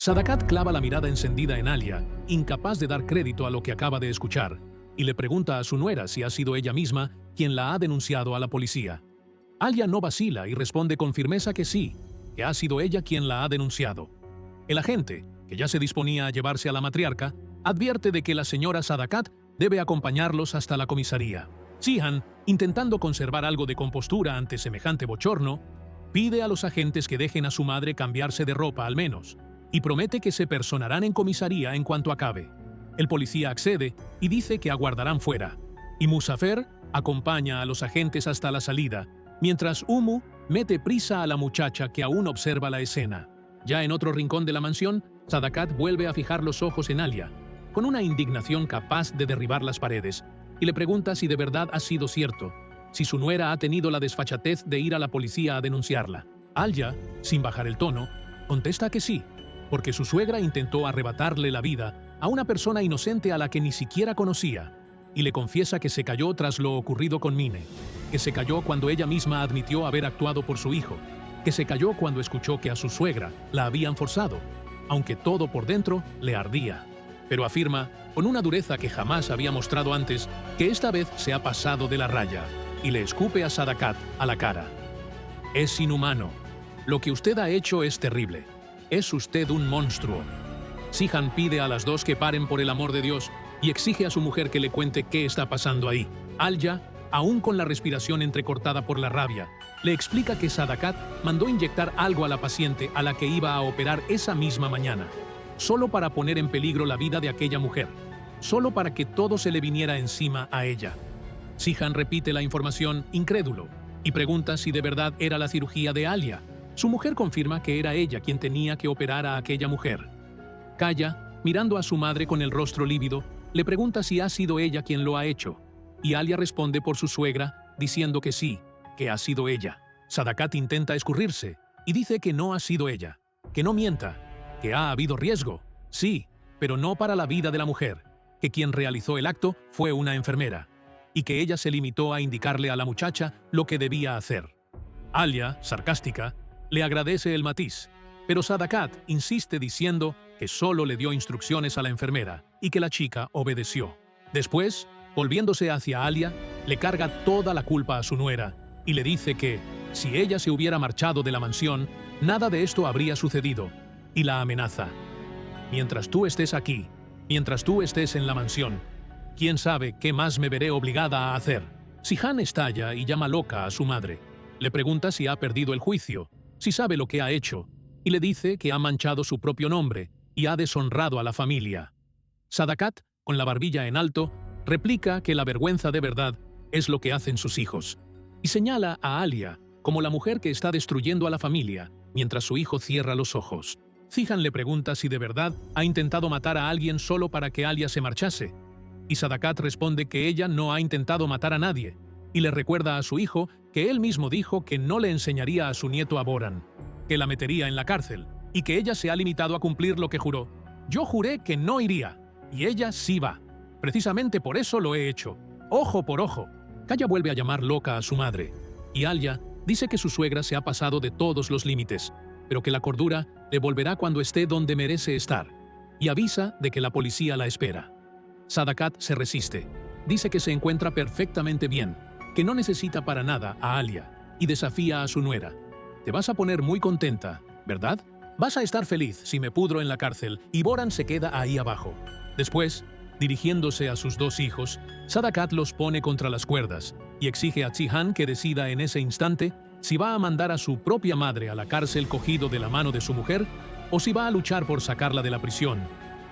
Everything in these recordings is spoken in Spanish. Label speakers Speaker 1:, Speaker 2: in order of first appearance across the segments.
Speaker 1: Sadakat clava la mirada encendida en Alia, incapaz de dar crédito a lo que acaba de escuchar, y le pregunta a su nuera si ha sido ella misma quien la ha denunciado a la policía. Alia no vacila y responde con firmeza que sí, que ha sido ella quien la ha denunciado. El agente, que ya se disponía a llevarse a la matriarca, advierte de que la señora Sadakat debe acompañarlos hasta la comisaría. Zihan, intentando conservar algo de compostura ante semejante bochorno, pide a los agentes que dejen a su madre cambiarse de ropa al menos, y promete que se personarán en comisaría en cuanto acabe. El policía accede y dice que aguardarán fuera, y Muzafer acompaña a los agentes hasta la salida, mientras Umu mete prisa a la muchacha que aún observa la escena. Ya en otro rincón de la mansión, Sadakat vuelve a fijar los ojos en Alia, con una indignación capaz de derribar las paredes, y le pregunta si de verdad ha sido cierto, si su nuera ha tenido la desfachatez de ir a la policía a denunciarla. Alia, sin bajar el tono, contesta que sí, porque su suegra intentó arrebatarle la vida a una persona inocente a la que ni siquiera conocía, y le confiesa que se cayó tras lo ocurrido con Mine, que se cayó cuando ella misma admitió haber actuado por su hijo, que se cayó cuando escuchó que a su suegra la habían forzado, aunque todo por dentro le ardía. Pero afirma, con una dureza que jamás había mostrado antes, que esta vez se ha pasado de la raya, y le escupe a Sadakat a la cara. Es inhumano. Lo que usted ha hecho es terrible. Es usted un monstruo. Zihan pide a las dos que paren por el amor de Dios y exige a su mujer que le cuente qué está pasando ahí. Alia, aún con la respiración entrecortada por la rabia, le explica que Sadakat mandó inyectar algo a la paciente a la que iba a operar esa misma mañana, solo para poner en peligro la vida de aquella mujer, solo para que todo se le viniera encima a ella. Zihan repite la información incrédulo y pregunta si de verdad era la cirugía de Alia. Su mujer confirma que era ella quien tenía que operar a aquella mujer. Calla, mirando a su madre con el rostro lívido, le pregunta si ha sido ella quien lo ha hecho, y Alia responde por su suegra, diciendo que sí, que ha sido ella. Sadakat intenta escurrirse y dice que no ha sido ella, que no mienta, que ha habido riesgo, sí, pero no para la vida de la mujer, que quien realizó el acto fue una enfermera, y que ella se limitó a indicarle a la muchacha lo que debía hacer. Alia, sarcástica, le agradece el matiz, pero Sadakat insiste diciendo que solo le dio instrucciones a la enfermera y que la chica obedeció. Después, volviéndose hacia Alia, le carga toda la culpa a su nuera y le dice que, si ella se hubiera marchado de la mansión, nada de esto habría sucedido, y la amenaza. Mientras tú estés aquí, mientras tú estés en la mansión, quién sabe qué más me veré obligada a hacer. Zihan estalla y llama loca a su madre. Le pregunta si ha perdido el juicio, si sabe lo que ha hecho, y le dice que ha manchado su propio nombre y ha deshonrado a la familia. Sadakat, con la barbilla en alto, replica que la vergüenza de verdad es lo que hacen sus hijos, y señala a Alia como la mujer que está destruyendo a la familia, mientras su hijo cierra los ojos. Zihan le pregunta si de verdad ha intentado matar a alguien solo para que Alia se marchase, y Sadakat responde que ella no ha intentado matar a nadie, y le recuerda a su hijo que él mismo dijo que no le enseñaría a su nieto a Boran, que la metería en la cárcel, y que ella se ha limitado a cumplir lo que juró. Yo juré que no iría, y ella sí va. Precisamente por eso lo he hecho, ojo por ojo. Kaya vuelve a llamar loca a su madre, y Alia dice que su suegra se ha pasado de todos los límites, pero que la cordura le volverá cuando esté donde merece estar, y avisa de que la policía la espera. Sadakat se resiste, dice que se encuentra perfectamente bien, que no necesita para nada a Alia, y desafía a su nuera. Te vas a poner muy contenta, ¿verdad? Vas a estar feliz si me pudro en la cárcel y Boran se queda ahí abajo. Después, dirigiéndose a sus dos hijos, Sadakat los pone contra las cuerdas y exige a Zihan que decida en ese instante si va a mandar a su propia madre a la cárcel cogido de la mano de su mujer o si va a luchar por sacarla de la prisión.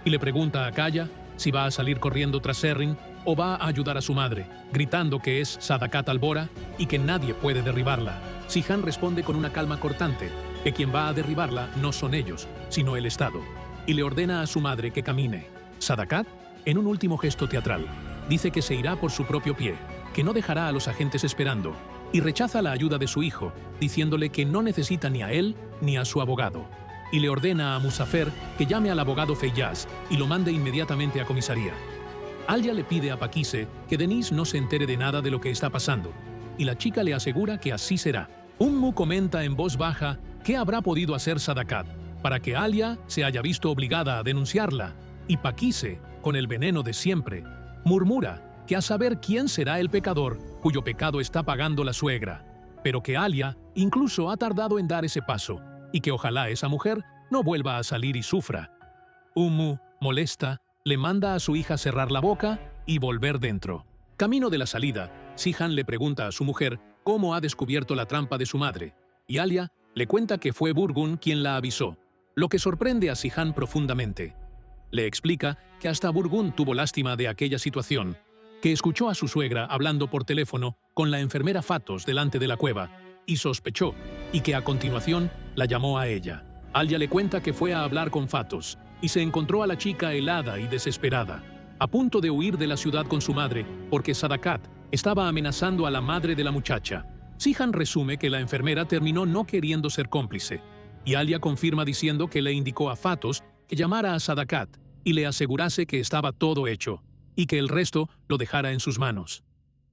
Speaker 1: Y le pregunta a Kaya si va a salir corriendo tras Serrin o va a ayudar a su madre, gritando que es Sadakat Albora y que nadie puede derribarla. Zihan responde con una calma cortante, que quien va a derribarla no son ellos, sino el Estado, y le ordena a su madre que camine. Sadakat, en un último gesto teatral, dice que se irá por su propio pie, que no dejará a los agentes esperando, y rechaza la ayuda de su hijo, diciéndole que no necesita ni a él ni a su abogado, y le ordena a Muzafer que llame al abogado Feyyaz y lo mande inmediatamente a comisaría. Alia le pide a Pakise que Denise no se entere de nada de lo que está pasando, y la chica le asegura que así será. Ummu comenta en voz baja qué habrá podido hacer Sadakat para que Alia se haya visto obligada a denunciarla, y Paquise, con el veneno de siempre, murmura que a saber quién será el pecador cuyo pecado está pagando la suegra, pero que Alia incluso ha tardado en dar ese paso, y que ojalá esa mujer no vuelva a salir y sufra. Umu, molesta, le manda a su hija cerrar la boca y volver dentro. Camino de la salida, Sihan le pregunta a su mujer cómo ha descubierto la trampa de su madre, y Alia le cuenta que fue Burgun quien la avisó, lo que sorprende a Sihan profundamente. Le explica que hasta Burgun tuvo lástima de aquella situación, que escuchó a su suegra hablando por teléfono con la enfermera Fatos delante de la cueva, y sospechó, y que a continuación la llamó a ella. Alia le cuenta que fue a hablar con Fatos, y se encontró a la chica helada y desesperada, a punto de huir de la ciudad con su madre, porque Sadakat estaba amenazando a la madre de la muchacha. Sihan resume que la enfermera terminó no queriendo ser cómplice, y Alia confirma diciendo que le indicó a Fatos que llamara a Sadakat y le asegurase que estaba todo hecho, y que el resto lo dejara en sus manos.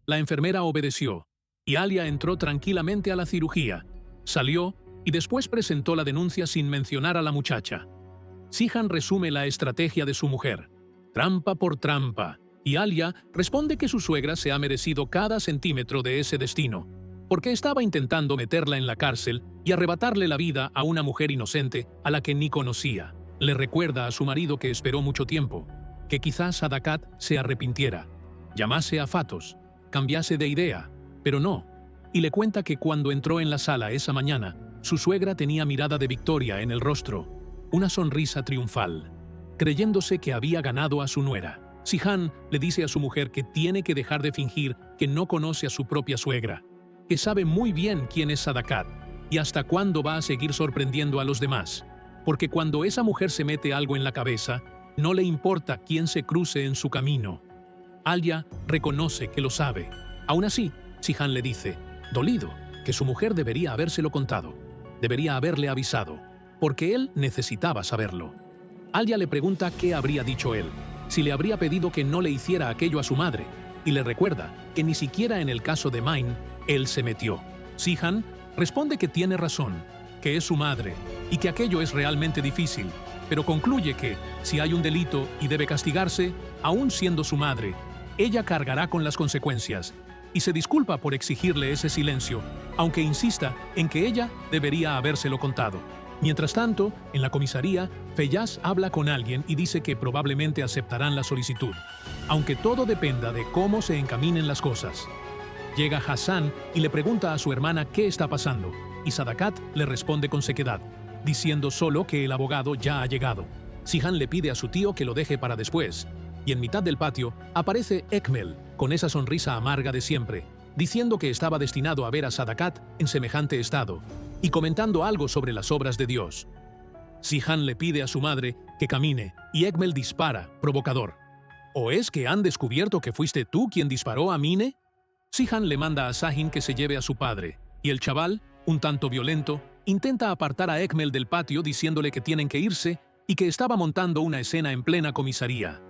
Speaker 1: La enfermera obedeció, y Alia entró tranquilamente a la cirugía, salió y después presentó la denuncia sin mencionar a la muchacha. Sihan resume la estrategia de su mujer, trampa por trampa, y Alia responde que su suegra se ha merecido cada centímetro de ese destino, porque estaba intentando meterla en la cárcel y arrebatarle la vida a una mujer inocente a la que ni conocía. Le recuerda a su marido que esperó mucho tiempo, que quizás Sadakat se arrepintiera, llamase a Fatos, cambiase de idea, pero no, y le cuenta que cuando entró en la sala esa mañana, su suegra tenía mirada de victoria en el rostro, una sonrisa triunfal, creyéndose que había ganado a su nuera. Sihan le dice a su mujer que tiene que dejar de fingir que no conoce a su propia suegra, que sabe muy bien quién es Sadakat y hasta cuándo va a seguir sorprendiendo a los demás, porque cuando esa mujer se mete algo en la cabeza, no le importa quién se cruce en su camino. Alia reconoce que lo sabe. Aún así, Sihan le dice, dolido, que su mujer debería habérselo contado, debería haberle avisado, porque él necesitaba saberlo. Alia le pregunta qué habría dicho él, si le habría pedido que no le hiciera aquello a su madre, y le recuerda que ni siquiera en el caso de Main, él se metió. Sihan responde que tiene razón, que es su madre, y que aquello es realmente difícil, pero concluye que, si hay un delito y debe castigarse, aún siendo su madre, ella cargará con las consecuencias, y se disculpa por exigirle ese silencio, aunque insista en que ella debería habérselo contado. Mientras tanto, en la comisaría, Feyyaz habla con alguien y dice que probablemente aceptarán la solicitud, aunque todo dependa de cómo se encaminen las cosas. Llega Hassan y le pregunta a su hermana qué está pasando, y Sadakat le responde con sequedad, diciendo solo que el abogado ya ha llegado. Sihan le pide a su tío que lo deje para después, y en mitad del patio aparece Ekmel, con esa sonrisa amarga de siempre, diciendo que estaba destinado a ver a Sadakat en semejante estado, y comentando algo sobre las obras de Dios. Sihan le pide a su madre que camine, y Ekmel dispara, provocador. ¿O es que han descubierto que fuiste tú quien disparó a Mine? Sihan le manda a Sahin que se lleve a su padre, y el chaval, un tanto violento, intenta apartar a Ekmel del patio diciéndole que tienen que irse y que estaba montando una escena en plena comisaría.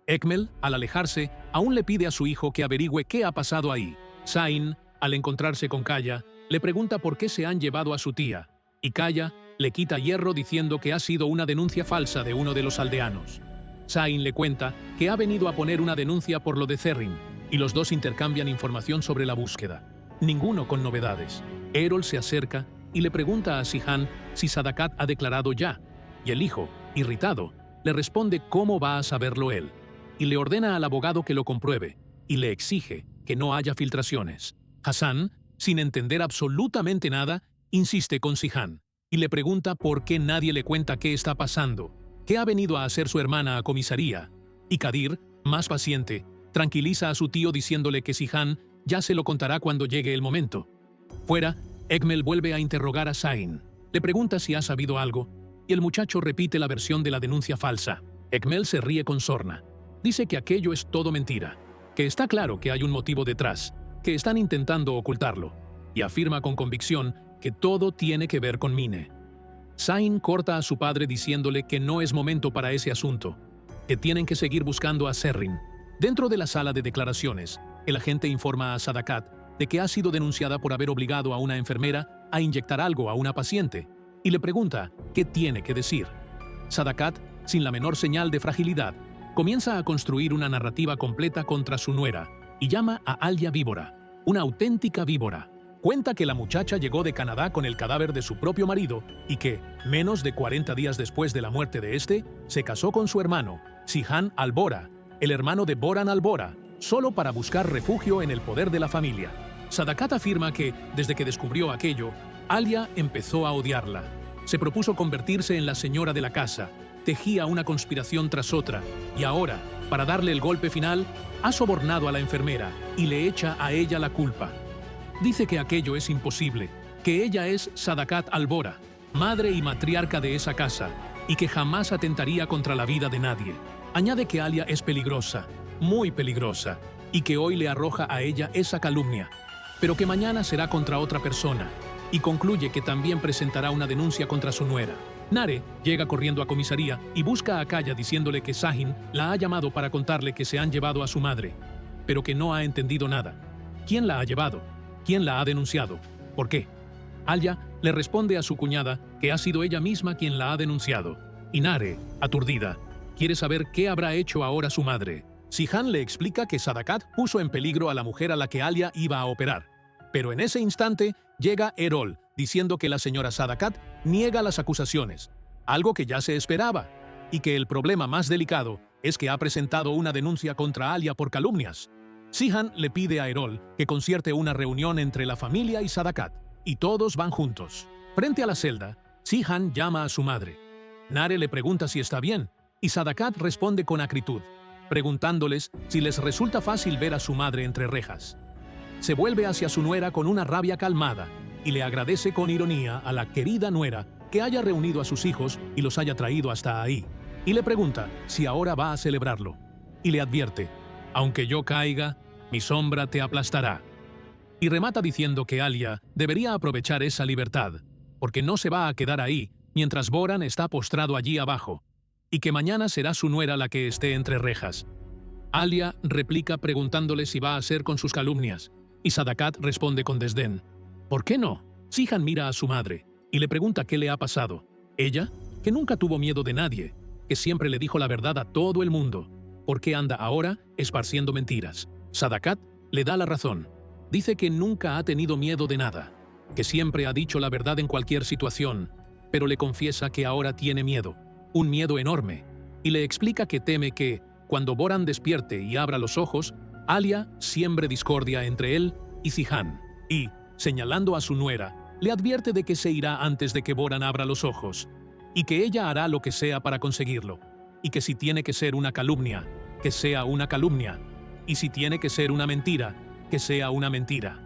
Speaker 1: Ekmel, al alejarse, aún le pide a su hijo que averigüe qué ha pasado ahí. Sahin, al encontrarse con Kaya, le pregunta por qué se han llevado a su tía, y Kaya le quita hierro diciendo que ha sido una denuncia falsa de uno de los aldeanos. Sahin le cuenta que ha venido a poner una denuncia por lo de Zerrin, y los dos intercambian información sobre la búsqueda. Ninguno con novedades. Erol se acerca y le pregunta a Sihan si Sadakat ha declarado ya, y el hijo, irritado, le responde cómo va a saberlo él, y le ordena al abogado que lo compruebe, y le exige que no haya filtraciones. Hassan, sin entender absolutamente nada, insiste con Sihan, y le pregunta por qué nadie le cuenta qué está pasando, qué ha venido a hacer su hermana a comisaría, y Kadir, más paciente, tranquiliza a su tío diciéndole que Sihan ya se lo contará cuando llegue el momento. Fuera, Ekmel vuelve a interrogar a Sahin. Le pregunta si ha sabido algo, y el muchacho repite la versión de la denuncia falsa. Ekmel se ríe con sorna. Dice que aquello es todo mentira, que está claro que hay un motivo detrás, que están intentando ocultarlo, y afirma con convicción que todo tiene que ver con Mine. Sahin corta a su padre diciéndole que no es momento para ese asunto, que tienen que seguir buscando a Zerrin. Dentro de la sala de declaraciones, el agente informa a Sadakat de que ha sido denunciada por haber obligado a una enfermera a inyectar algo a una paciente, y le pregunta qué tiene que decir. Sadakat, sin la menor señal de fragilidad, comienza a construir una narrativa completa contra su nuera y llama a Alia víbora, una auténtica víbora. Cuenta que la muchacha llegó de Canadá con el cadáver de su propio marido y que, menos de 40 días después de la muerte de este, se casó con su hermano, Sihan al-Bora, el hermano de Boran al-Bora, solo para buscar refugio en el poder de la familia. Sadakat afirma que, desde que descubrió aquello, Alia empezó a odiarla. Se propuso convertirse en la señora de la casa, tejía una conspiración tras otra, y ahora, para darle el golpe final, ha sobornado a la enfermera y le echa a ella la culpa. Dice que aquello es imposible, que ella es Sadakat al-Bora, madre y matriarca de esa casa, y que jamás atentaría contra la vida de nadie. Añade que Alia es peligrosa, muy peligrosa, y que hoy le arroja a ella esa calumnia, pero que mañana será contra otra persona, y concluye que también presentará una denuncia contra su nuera. Nare llega corriendo a comisaría y busca a Kaya diciéndole que Sahin la ha llamado para contarle que se han llevado a su madre, pero que no ha entendido nada. ¿Quién la ha llevado? ¿Quién la ha denunciado? ¿Por qué? Alia le responde a su cuñada que ha sido ella misma quien la ha denunciado. Y Nare, aturdida, quiere saber qué habrá hecho ahora su madre. Sihan le explica que Sadakat puso en peligro a la mujer a la que Alia iba a operar. Pero en ese instante llega Erol, diciendo que la señora Sadakat niega las acusaciones, algo que ya se esperaba, y que el problema más delicado es que ha presentado una denuncia contra Alia por calumnias. Sihan le pide a Erol que concierte una reunión entre la familia y Sadakat, y todos van juntos. Frente a la celda, Sihan llama a su madre. Nare le pregunta si está bien, y Sadakat responde con acritud, preguntándoles si les resulta fácil ver a su madre entre rejas. Se vuelve hacia su nuera con una rabia calmada, y le agradece con ironía a la querida nuera que haya reunido a sus hijos y los haya traído hasta ahí, y le pregunta si ahora va a celebrarlo, y le advierte: aunque yo caiga, mi sombra te aplastará. Y remata diciendo que Alia debería aprovechar esa libertad, porque no se va a quedar ahí mientras Boran está postrado allí abajo, y que mañana será su nuera la que esté entre rejas. Alia replica preguntándole si va a hacer con sus calumnias, y Sadakat responde con desdén: ¿por qué no? Sihan mira a su madre y le pregunta qué le ha pasado. Ella, que nunca tuvo miedo de nadie, que siempre le dijo la verdad a todo el mundo, ¿por qué anda ahora esparciendo mentiras? Sadakat le da la razón. Dice que nunca ha tenido miedo de nada, que siempre ha dicho la verdad en cualquier situación, pero le confiesa que ahora tiene miedo, un miedo enorme, y le explica que teme que, cuando Boran despierte y abra los ojos, Alia siembre discordia entre él y Sihan, y, señalando a su nuera, le advierte de que se irá antes de que Boran abra los ojos, y que ella hará lo que sea para conseguirlo, y que si tiene que ser una calumnia, que sea una calumnia, y si tiene que ser una mentira, que sea una mentira.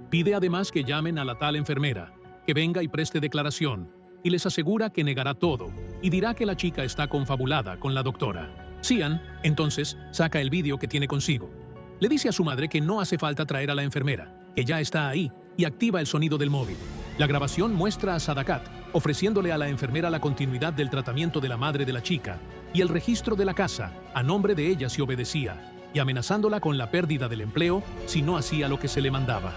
Speaker 1: Pide además que llamen a la tal enfermera, que venga y preste declaración, y les asegura que negará todo, y dirá que la chica está confabulada con la doctora. Sihan, entonces, saca el vídeo que tiene consigo. Le dice a su madre que no hace falta traer a la enfermera, que ya está ahí, y activa el sonido del móvil. La grabación muestra a Sadakat ofreciéndole a la enfermera la continuidad del tratamiento de la madre de la chica y el registro de la casa a nombre de ella si obedecía, y amenazándola con la pérdida del empleo si no hacía lo que se le mandaba.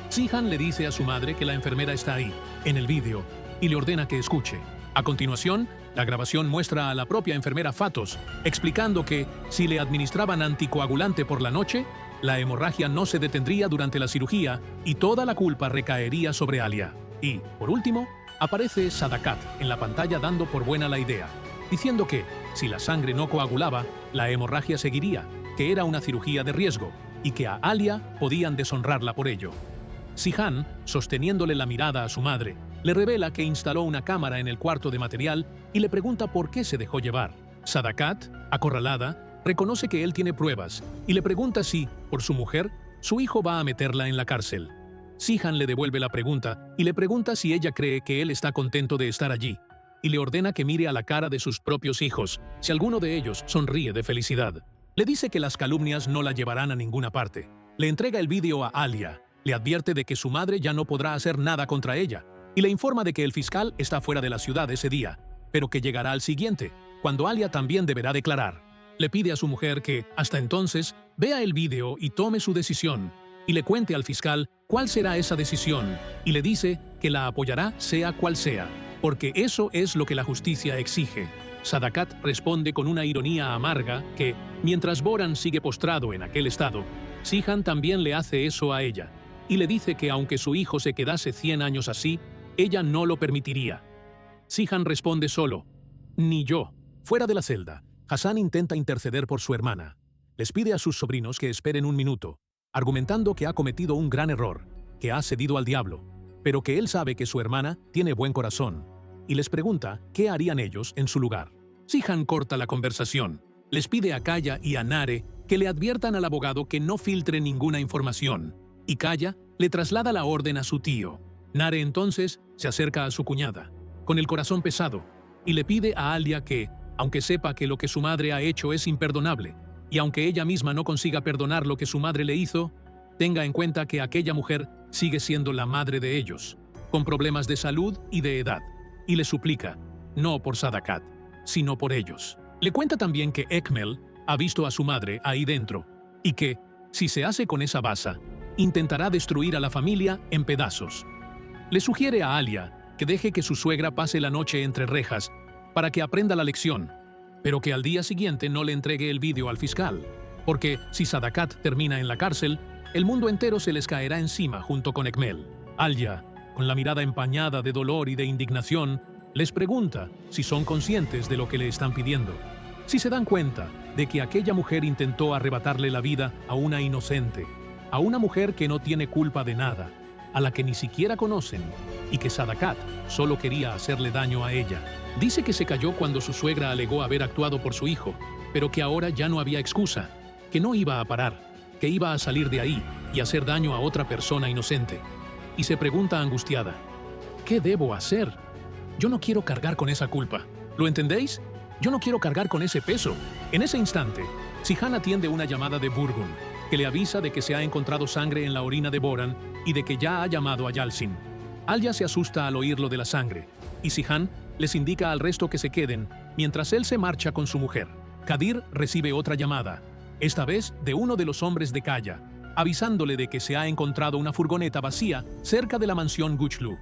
Speaker 1: Sihan le dice a su madre que la enfermera está ahí, en el vídeo, y le ordena que escuche. A continuación, la grabación muestra a la propia enfermera Fatos, explicando que, si le administraban anticoagulante por la noche, la hemorragia no se detendría durante la cirugía y toda la culpa recaería sobre Alia. Y, por último, aparece Sadakat en la pantalla dando por buena la idea, diciendo que, si la sangre no coagulaba, la hemorragia seguiría, que era una cirugía de riesgo, y que a Alia podían deshonrarla por ello. Sihan, sosteniéndole la mirada a su madre, le revela que instaló una cámara en el cuarto de material y le pregunta por qué se dejó llevar. Sadakat, acorralada, reconoce que él tiene pruebas y le pregunta si, por su mujer, su hijo va a meterla en la cárcel. Sihan le devuelve la pregunta y le pregunta si ella cree que él está contento de estar allí, y le ordena que mire a la cara de sus propios hijos, si alguno de ellos sonríe de felicidad. Le dice que las calumnias no la llevarán a ninguna parte. Le entrega el vídeo a Alia, le advierte de que su madre ya no podrá hacer nada contra ella, y le informa de que el fiscal está fuera de la ciudad ese día, pero que llegará al siguiente, cuando Alia también deberá declarar. Le pide a su mujer que, hasta entonces, vea el vídeo y tome su decisión, y le cuente al fiscal cuál será esa decisión, y le dice que la apoyará sea cual sea. porque eso es lo que la justicia exige. Sadakat responde con una ironía amarga que, mientras Boran sigue postrado en aquel estado, Sihan también le hace eso a ella, y le dice que aunque su hijo se quedase 100 años así, ella no lo permitiría. Sihan responde solo, «Ni yo». Fuera de la celda, Hassan intenta interceder por su hermana. Les pide a sus sobrinos que esperen un minuto, argumentando que ha cometido un gran error, que ha cedido al diablo, pero que él sabe que su hermana tiene buen corazón, y les pregunta qué harían ellos en su lugar. Sihan corta la conversación. Les pide a Kaya y a Nare que le adviertan al abogado que no filtre ninguna información, y Kaya le traslada la orden a su tío. Nare entonces se acerca a su cuñada, con el corazón pesado, y le pide a Alia que, aunque sepa que lo que su madre ha hecho es imperdonable, y aunque ella misma no consiga perdonar lo que su madre le hizo, tenga en cuenta que aquella mujer sigue siendo la madre de ellos, con problemas de salud y de edad, y le suplica, no por Sadakat, sino por ellos. Le cuenta también que Ekmel ha visto a su madre ahí dentro, y que, si se hace con esa basa, intentará destruir a la familia en pedazos. Le sugiere a Alia que deje que su suegra pase la noche entre rejas para que aprenda la lección, pero que al día siguiente no le entregue el vídeo al fiscal, porque si Sadakat termina en la cárcel, el mundo entero se les caerá encima junto con Ekmel. Alia, con la mirada empañada de dolor y de indignación, les pregunta si son conscientes de lo que le están pidiendo, si se dan cuenta de que aquella mujer intentó arrebatarle la vida a una inocente, a una mujer que no tiene culpa de nada, a la que ni siquiera conocen, y que Sadakat solo quería hacerle daño a ella. Dice que se cayó cuando su suegra alegó haber actuado por su hijo, pero que ahora ya no había excusa, que no iba a parar, que iba a salir de ahí y hacer daño a otra persona inocente. Y se pregunta angustiada, ¿qué debo hacer? Yo no quiero cargar con esa culpa. ¿Lo entendéis? Yo no quiero cargar con ese peso. En ese instante, Sihan atiende una llamada de Burgun, que le avisa de que se ha encontrado sangre en la orina de Boran y de que ya ha llamado a Yalcin. Alia se asusta al oír lo de la sangre, y Sihan les indica al resto que se queden, mientras él se marcha con su mujer. Kadir recibe otra llamada, esta vez de uno de los hombres de Kaya, avisándole de que se ha encontrado una furgoneta vacía cerca de la mansión Guchlu.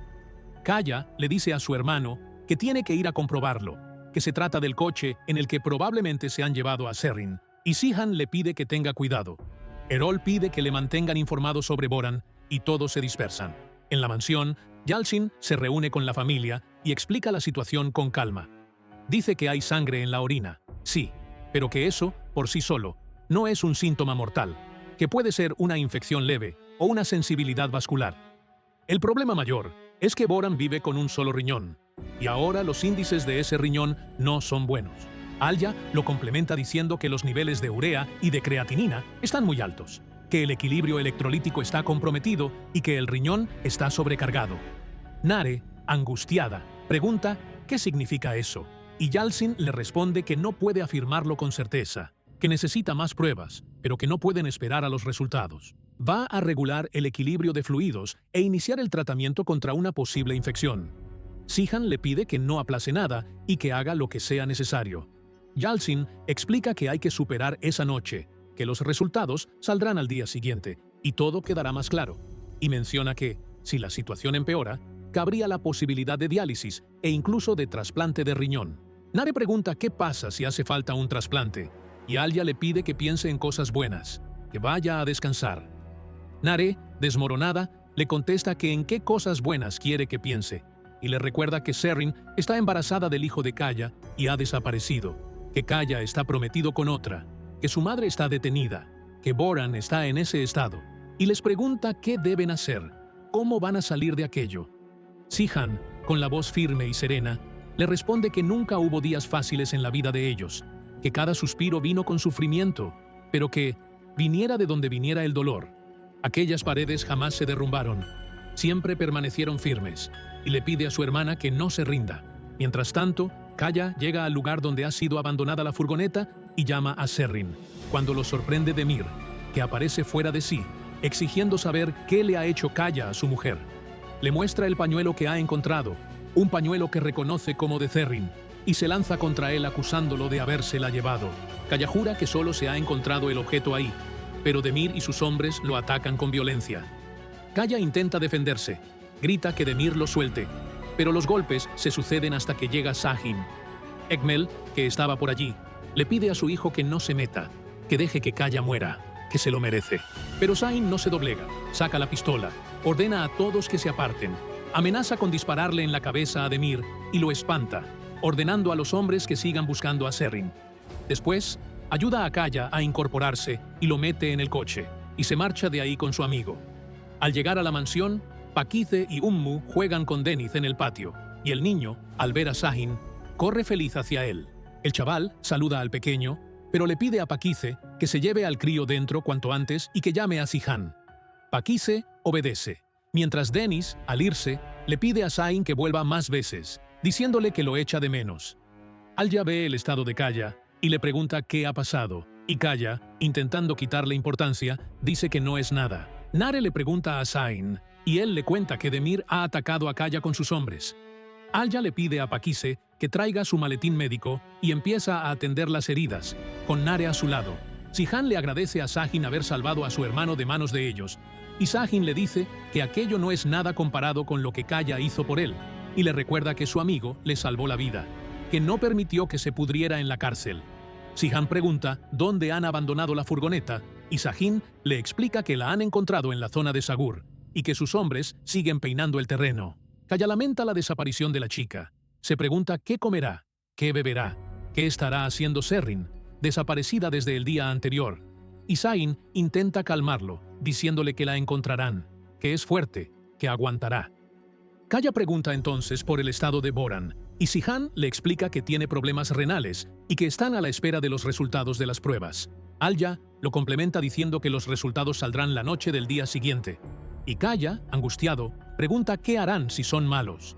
Speaker 1: Kaya le dice a su hermano que tiene que ir a comprobarlo, que se trata del coche en el que probablemente se han llevado a Serrin, y Sihan le pide que tenga cuidado. Erol pide que le mantengan informado sobre Boran, y todos se dispersan. En la mansión, Yalcin se reúne con la familia y explica la situación con calma. Dice que hay sangre en la orina, sí, pero que eso, por sí solo, no es un síntoma mortal, que puede ser una infección leve o una sensibilidad vascular. El problema mayor es que Boran vive con un solo riñón, y ahora los índices de ese riñón no son buenos. Alia lo complementa diciendo que los niveles de urea y de creatinina están muy altos, que el equilibrio electrolítico está comprometido y que el riñón está sobrecargado. Nare, angustiada, pregunta qué significa eso, y Yalcin le responde que no puede afirmarlo con certeza, que necesita más pruebas, pero que no pueden esperar a los resultados. Va a regular el equilibrio de fluidos e iniciar el tratamiento contra una posible infección. Sihan le pide que no aplace nada y que haga lo que sea necesario. Yalcin explica que hay que superar esa noche, que los resultados saldrán al día siguiente y todo quedará más claro, y menciona que, si la situación empeora, cabría la posibilidad de diálisis e incluso de trasplante de riñón. Nare pregunta qué pasa si hace falta un trasplante, y Alia le pide que piense en cosas buenas, que vaya a descansar. Nare, desmoronada, le contesta que en qué cosas buenas quiere que piense, y le recuerda que Serrin está embarazada del hijo de Kaya y ha desaparecido, que Kaya está prometido con otra, que su madre está detenida, que Boran está en ese estado, y les pregunta qué deben hacer, cómo van a salir de aquello. Sihan, con la voz firme y serena, le responde que nunca hubo días fáciles en la vida de ellos, que cada suspiro vino con sufrimiento, pero que, viniera de donde viniera el dolor, aquellas paredes jamás se derrumbaron, siempre permanecieron firmes, y le pide a su hermana que no se rinda. Mientras tanto, Kaya llega al lugar donde ha sido abandonada la furgoneta y llama a Serrin, cuando lo sorprende Demir, que aparece fuera de sí, exigiendo saber qué le ha hecho Kaya a su mujer. Le muestra el pañuelo que ha encontrado, un pañuelo que reconoce como de Serrin, y se lanza contra él acusándolo de habérsela llevado. Kaya jura que solo se ha encontrado el objeto ahí, pero Demir y sus hombres lo atacan con violencia. Kaya intenta defenderse, grita que Demir lo suelte, pero los golpes se suceden hasta que llega Sahin. Egmel, que estaba por allí, le pide a su hijo que no se meta, que deje que Kaya muera, que se lo merece. Pero Sahin no se doblega, saca la pistola, ordena a todos que se aparten, amenaza con dispararle en la cabeza a Demir y lo espanta, ordenando a los hombres que sigan buscando a Serrin. Después, ayuda a Kaya a incorporarse y lo mete en el coche, y se marcha de ahí con su amigo. Al llegar a la mansión, Pakize y Ummu juegan con Deniz en el patio, y el niño, al ver a Sahin, corre feliz hacia él. El chaval saluda al pequeño, pero le pide a Pakize que se lleve al crío dentro cuanto antes y que llame a Sihan. Pakize obedece, mientras Deniz, al irse, le pide a Sahin que vuelva más veces, diciéndole que lo echa de menos. Alya ve el estado de Kaya y le pregunta qué ha pasado, y Kaya, intentando quitarle importancia, dice que no es nada. Nare le pregunta a Sahin, y él le cuenta que Demir ha atacado a Kaya con sus hombres. Alya le pide a Pakize que traiga su maletín médico y empieza a atender las heridas, con Nare a su lado. Sihan le agradece a Sahin haber salvado a su hermano de manos de ellos, y Sahin le dice que aquello no es nada comparado con lo que Kaya hizo por él, y le recuerda que su amigo le salvó la vida, que no permitió que se pudriera en la cárcel. Sihan pregunta dónde han abandonado la furgoneta, y Sahin le explica que la han encontrado en la zona de Sagur, y que sus hombres siguen peinando el terreno. Kaya lamenta la desaparición de la chica. Se pregunta qué comerá, qué beberá, qué estará haciendo Serrin, desaparecida desde el día anterior. Y Sahin intenta calmarlo, diciéndole que la encontrarán, que es fuerte, que aguantará. Kaya pregunta entonces por el estado de Boran, y Sihan le explica que tiene problemas renales y que están a la espera de los resultados de las pruebas. Alya lo complementa diciendo que los resultados saldrán la noche del día siguiente. Y Kaya, angustiado, pregunta qué harán si son malos.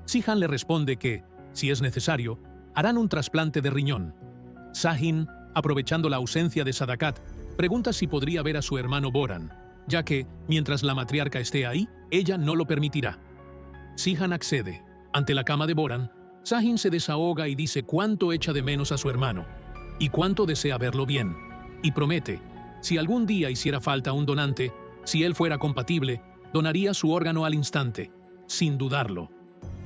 Speaker 1: Sihan le responde que, si es necesario, harán un trasplante de riñón. Sahin, aprovechando la ausencia de Sadakat, pregunta si podría ver a su hermano Boran, ya que, mientras la matriarca esté ahí, ella no lo permitirá. Sihan accede. Ante la cama de Boran, Sahin se desahoga y dice cuánto echa de menos a su hermano, y cuánto desea verlo bien, y promete, si algún día hiciera falta un donante, si él fuera compatible, donaría su órgano al instante, sin dudarlo.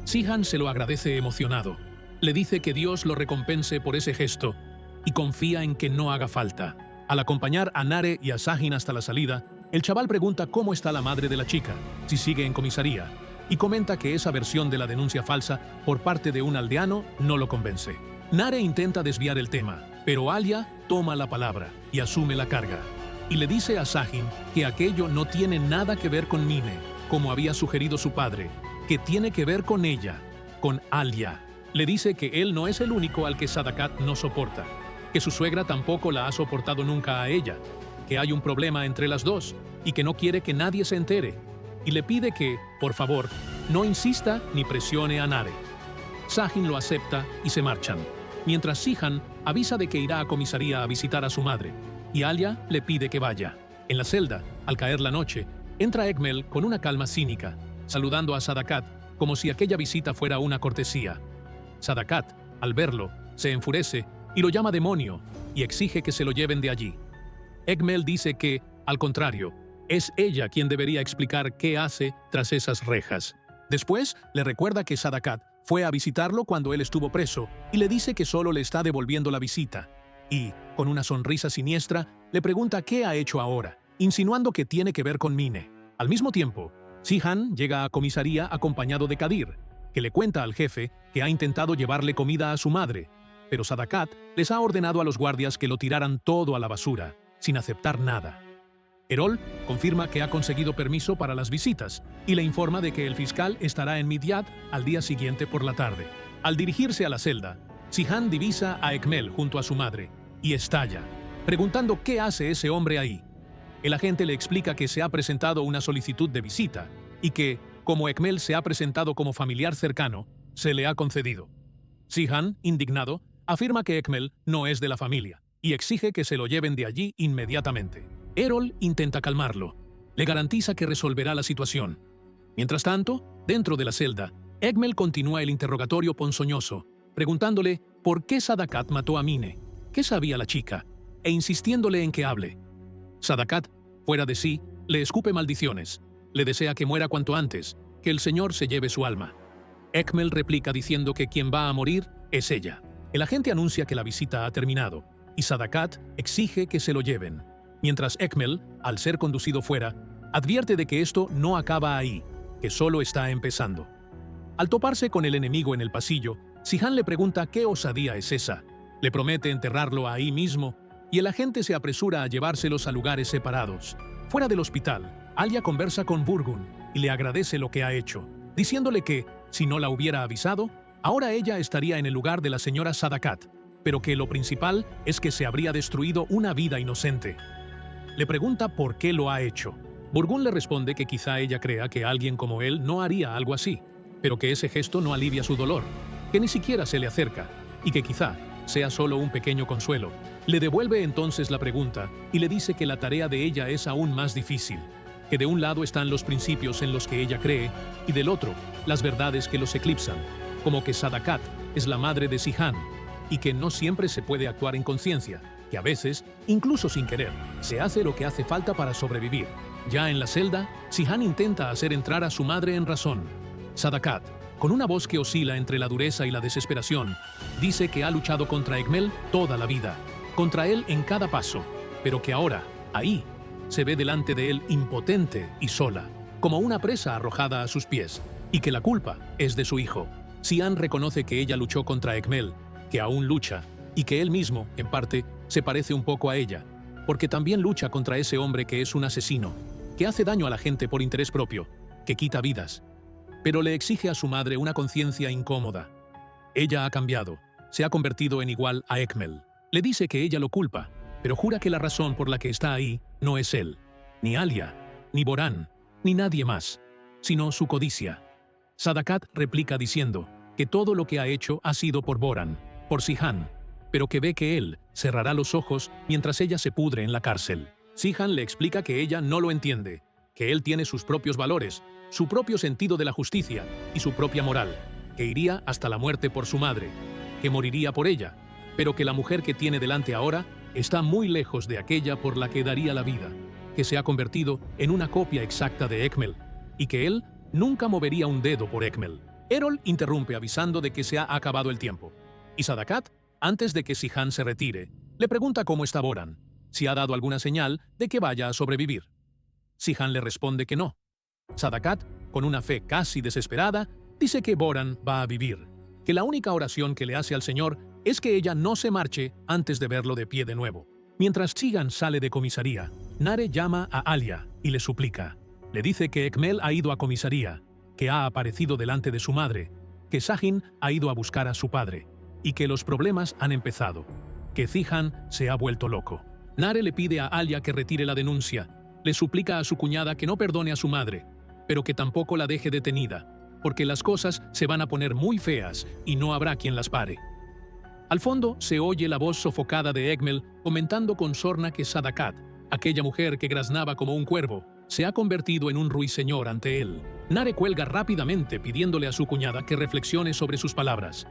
Speaker 1: Sihan se lo agradece emocionado. Le dice que Dios lo recompense por ese gesto y confía en que no haga falta. Al acompañar a Nare y a Sahin hasta la salida, el chaval pregunta cómo está la madre de la chica, si sigue en comisaría, y comenta que esa versión de la denuncia falsa por parte de un aldeano no lo convence. Nare intenta desviar el tema, pero Alya toma la palabra y asume la carga. Y le dice a Sahin que aquello no tiene nada que ver con Mine, como había sugerido su padre, que tiene que ver con ella, con Alya. Le dice que él no es el único al que Sadakat no soporta, que su suegra tampoco la ha soportado nunca a ella, que hay un problema entre las dos y que no quiere que nadie se entere, y le pide que, por favor, no insista ni presione a Nare. Sahin lo acepta y se marchan, mientras Sihan avisa de que irá a comisaría a visitar a su madre, y Alya le pide que vaya. En la celda, al caer la noche, entra Egmel con una calma cínica, saludando a Sadakat como si aquella visita fuera una cortesía. Sadakat, al verlo, se enfurece y lo llama demonio y exige que se lo lleven de allí. Egmel dice que, al contrario, es ella quien debería explicar qué hace tras esas rejas. Después, le recuerda que Sadakat fue a visitarlo cuando él estuvo preso y le dice que solo le está devolviendo la visita. Y, con una sonrisa siniestra, le pregunta qué ha hecho ahora, insinuando que tiene que ver con Mine. Al mismo tiempo, Sihan llega a comisaría acompañado de Kadir, que le cuenta al jefe que ha intentado llevarle comida a su madre, pero Sadakat les ha ordenado a los guardias que lo tiraran todo a la basura, sin aceptar nada. Erol confirma que ha conseguido permiso para las visitas y le informa de que el fiscal estará en Midyat al día siguiente por la tarde. Al dirigirse a la celda, Sihan divisa a Egmel junto a su madre y estalla, preguntando qué hace ese hombre ahí. El agente le explica que se ha presentado una solicitud de visita y que, como Egmel se ha presentado como familiar cercano, se le ha concedido. Sihan, indignado, afirma que Egmel no es de la familia y exige que se lo lleven de allí inmediatamente. Erol intenta calmarlo. Le garantiza que resolverá la situación. Mientras tanto, dentro de la celda, Egmel continúa el interrogatorio ponzoñoso, preguntándole por qué Sadakat mató a Mine, qué sabía la chica, e insistiéndole en que hable. Sadakat, fuera de sí, le escupe maldiciones, le desea que muera cuanto antes, que el Señor se lleve su alma. Ekmel replica diciendo que quien va a morir es ella. El agente anuncia que la visita ha terminado y Sadakat exige que se lo lleven, mientras Ekmel, al ser conducido fuera, advierte de que esto no acaba ahí, que solo está empezando. Al toparse con el enemigo en el pasillo, Sihan le pregunta qué osadía es esa. Le promete enterrarlo ahí mismo y el agente se apresura a llevárselos a lugares separados. Fuera del hospital, Alia conversa con Burgun y le agradece lo que ha hecho, diciéndole que, si no la hubiera avisado, ahora ella estaría en el lugar de la señora Sadakat, pero que lo principal es que se habría destruido una vida inocente. Le pregunta por qué lo ha hecho. Burgun le responde que quizá ella crea que alguien como él no haría algo así, pero que ese gesto no alivia su dolor, que ni siquiera se le acerca, y que quizá sea solo un pequeño consuelo. Le devuelve entonces la pregunta y le dice que la tarea de ella es aún más difícil, que de un lado están los principios en los que ella cree y del otro, las verdades que los eclipsan, como que Sadakat es la madre de Sihan y que no siempre se puede actuar en conciencia, que a veces, incluso sin querer, se hace lo que hace falta para sobrevivir. Ya en la celda, Sihan intenta hacer entrar a su madre en razón. Sadakat, con una voz que oscila entre la dureza y la desesperación, dice que ha luchado contra Ekmel toda la vida, contra él en cada paso, pero que ahora, ahí, se ve delante de él impotente y sola, como una presa arrojada a sus pies, y que la culpa es de su hijo. Sihan reconoce que ella luchó contra Ekmel, que aún lucha, y que él mismo, en parte, se parece un poco a ella, porque también lucha contra ese hombre que es un asesino, que hace daño a la gente por interés propio, que quita vidas. Pero le exige a su madre una conciencia incómoda. Ella ha cambiado, se ha convertido en igual a Ekmel. Le dice que ella lo culpa, pero jura que la razón por la que está ahí no es él, ni Alia, ni Boran, ni nadie más, sino su codicia. Sadakat replica diciendo que todo lo que ha hecho ha sido por Boran, por Sihan, pero que ve que él cerrará los ojos mientras ella se pudre en la cárcel. Sihan le explica que ella no lo entiende, que él tiene sus propios valores, su propio sentido de la justicia y su propia moral, que iría hasta la muerte por su madre, que moriría por ella, pero que la mujer que tiene delante ahora está muy lejos de aquella por la que daría la vida, que se ha convertido en una copia exacta de Ekmel, y que él nunca movería un dedo por Ekmel. Errol interrumpe avisando de que se ha acabado el tiempo, y Sadakat, antes de que Sihan se retire, le pregunta cómo está Boran, si ha dado alguna señal de que vaya a sobrevivir. Sihan le responde que no. Sadakat, con una fe casi desesperada, dice que Boran va a vivir, que la única oración que le hace al Señor es que ella no se marche antes de verlo de pie de nuevo. Mientras Sihan sale de comisaría, Nare llama a Alia y le suplica. Le dice que Ekmel ha ido a comisaría, que ha aparecido delante de su madre, que Sahin ha ido a buscar a su padre, y que los problemas han empezado, que Sihan se ha vuelto loco. Nare le pide a Alia que retire la denuncia, le suplica a su cuñada que no perdone a su madre, pero que tampoco la deje detenida, porque las cosas se van a poner muy feas y no habrá quien las pare. Al fondo se oye la voz sofocada de Ekmel comentando con sorna que Sadakat, aquella mujer que graznaba como un cuervo, se ha convertido en un ruiseñor ante él. Nare cuelga rápidamente pidiéndole a su cuñada que reflexione sobre sus palabras.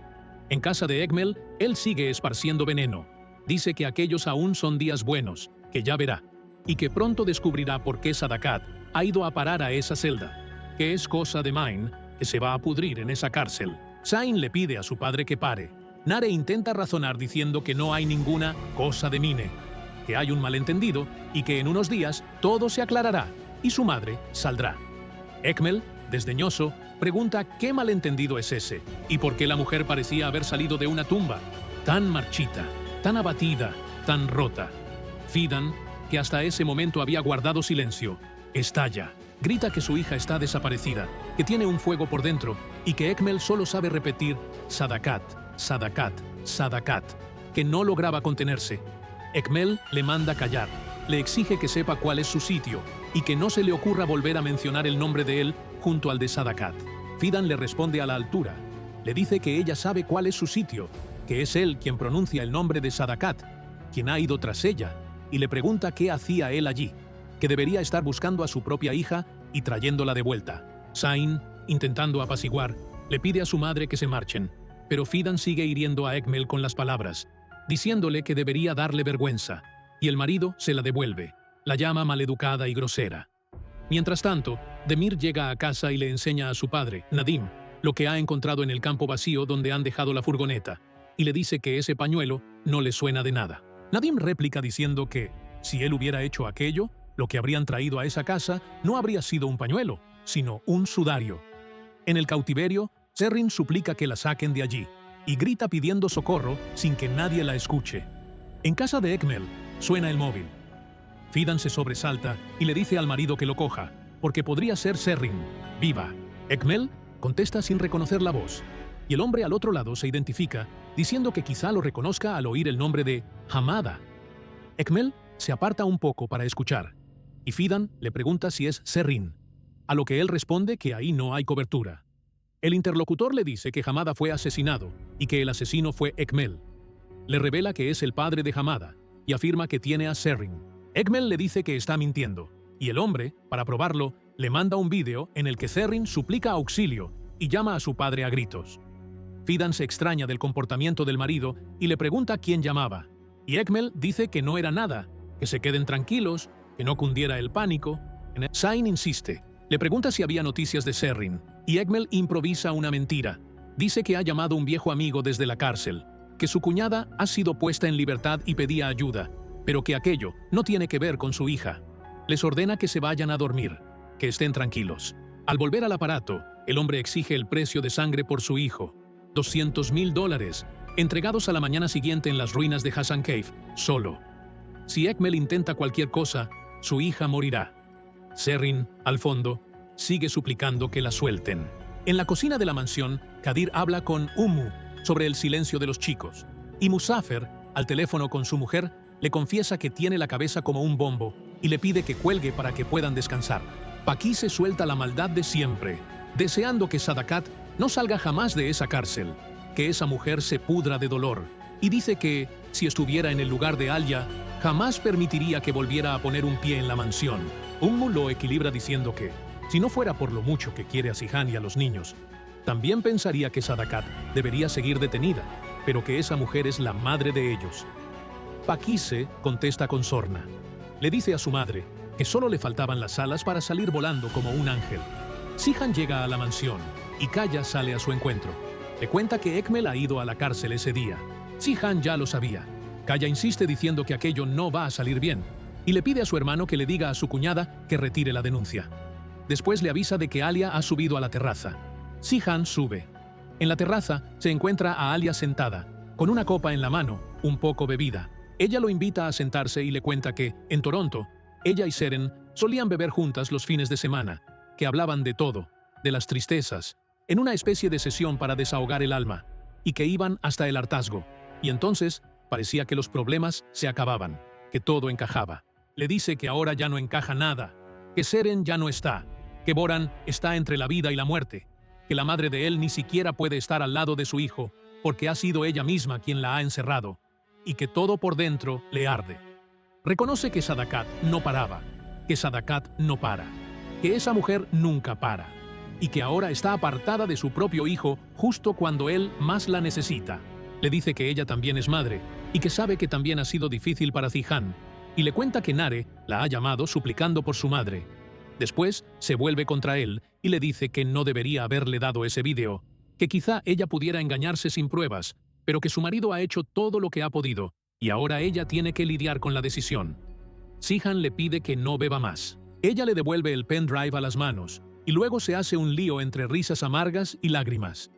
Speaker 1: En casa de Ekmel, él sigue esparciendo veneno. Dice que aquellos aún son días buenos, que ya verá, y que pronto descubrirá por qué Sadakat ha ido a parar a esa celda, que es cosa de Main, que se va a pudrir en esa cárcel. Sain le pide a su padre que pare. Nare intenta razonar diciendo que no hay ninguna cosa de Mine, que hay un malentendido y que en unos días todo se aclarará y su madre saldrá. Ekmel, desdeñoso, pregunta qué malentendido es ese y por qué la mujer parecía haber salido de una tumba, tan marchita, tan abatida, tan rota. Fidan, que hasta ese momento había guardado silencio, estalla. Grita que su hija está desaparecida, que tiene un fuego por dentro y que Ekmel solo sabe repetir Sadakat, Sadakat, Sadakat, que no lograba contenerse. Ekmel le manda callar, le exige que sepa cuál es su sitio y que no se le ocurra volver a mencionar el nombre de él junto al de Sadakat. Fidan le responde a la altura. Le dice que ella sabe cuál es su sitio, que es él quien pronuncia el nombre de Sadakat, quien ha ido tras ella, y le pregunta qué hacía él allí, que debería estar buscando a su propia hija y trayéndola de vuelta. Sain, intentando apaciguar, le pide a su madre que se marchen, pero Fidan sigue hiriendo a Ekmel con las palabras, diciéndole que debería darle vergüenza, y el marido se la devuelve, la llama maleducada y grosera. Mientras tanto, Demir llega a casa y le enseña a su padre, Nadim, lo que ha encontrado en el campo vacío donde han dejado la furgoneta, y le dice que ese pañuelo no le suena de nada. Nadim réplica diciendo que, si él hubiera hecho aquello, lo que habrían traído a esa casa no habría sido un pañuelo, sino un sudario. En el cautiverio, Serrin suplica que la saquen de allí, y grita pidiendo socorro sin que nadie la escuche. En casa de Ekmel, suena el móvil. Fidan se sobresalta y le dice al marido que lo coja, porque podría ser Serrin, viva. Ekmel contesta sin reconocer la voz, y el hombre al otro lado se identifica, diciendo que quizá lo reconozca al oír el nombre de Hamada. Ekmel se aparta un poco para escuchar, y Fidan le pregunta si es Serrin, a lo que él responde que ahí no hay cobertura. El interlocutor le dice que Hamada fue asesinado y que el asesino fue Ekmel. Le revela que es el padre de Hamada y afirma que tiene a Serrin. Ekmel le dice que está mintiendo, y el hombre, para probarlo, le manda un vídeo en el que Serrin suplica auxilio y llama a su padre a gritos. Fidan se extraña del comportamiento del marido y le pregunta quién llamaba, y Ekmel dice que no era nada, que se queden tranquilos, que no cundiera el pánico. Zain insiste, le pregunta si había noticias de Serrin, y Ekmel improvisa una mentira. Dice que ha llamado un viejo amigo desde la cárcel, que su cuñada ha sido puesta en libertad y pedía ayuda, pero que aquello no tiene que ver con su hija. Les ordena que se vayan a dormir, que estén tranquilos. Al volver al aparato, el hombre exige el precio de sangre por su hijo, $200,000, entregados a la mañana siguiente en las ruinas de Hassan Cave, solo. Si Ekmel intenta cualquier cosa, su hija morirá. Serrin, al fondo, sigue suplicando que la suelten. En la cocina de la mansión, Kadir habla con Ummu sobre el silencio de los chicos, y Musafer, al teléfono con su mujer, le confiesa que tiene la cabeza como un bombo y le pide que cuelgue para que puedan descansar. Paqui se suelta la maldad de siempre, deseando que Sadakat no salga jamás de esa cárcel, que esa mujer se pudra de dolor, y dice que, si estuviera en el lugar de Alia, jamás permitiría que volviera a poner un pie en la mansión. Ummu lo equilibra diciendo que, si no fuera por lo mucho que quiere a Zihan y a los niños, también pensaría que Sadakat debería seguir detenida, pero que esa mujer es la madre de ellos. Pakise contesta con sorna. Le dice a su madre que solo le faltaban las alas para salir volando como un ángel. Zihan llega a la mansión y Kaya sale a su encuentro. Le cuenta que Ekmel ha ido a la cárcel ese día. Zihan ya lo sabía. Kaya insiste diciendo que aquello no va a salir bien y le pide a su hermano que le diga a su cuñada que retire la denuncia. Después le avisa de que Alia ha subido a la terraza. Zihan sube. En la terraza se encuentra a Alia sentada, con una copa en la mano, un poco bebida. Ella lo invita a sentarse y le cuenta que, en Toronto, ella y Seren solían beber juntas los fines de semana, que hablaban de todo, de las tristezas, en una especie de sesión para desahogar el alma, y que iban hasta el hartazgo, y entonces parecía que los problemas se acababan, que todo encajaba. Le dice que ahora ya no encaja nada, que Seren ya no está, que Boran está entre la vida y la muerte, que la madre de él ni siquiera puede estar al lado de su hijo, porque ha sido ella misma quien la ha encerrado, y que todo por dentro le arde. Reconoce que Sadakat no paraba, que Sadakat no para, que esa mujer nunca para, y que ahora está apartada de su propio hijo justo cuando él más la necesita. Le dice que ella también es madre, y que sabe que también ha sido difícil para Zihan, y le cuenta que Nare la ha llamado suplicando por su madre. Después se vuelve contra él y le dice que no debería haberle dado ese vídeo, que quizá ella pudiera engañarse sin pruebas, pero que su marido ha hecho todo lo que ha podido, y ahora ella tiene que lidiar con la decisión. Zihan le pide que no beba más. Ella le devuelve el pendrive a las manos, y luego se hace un lío entre risas amargas y lágrimas.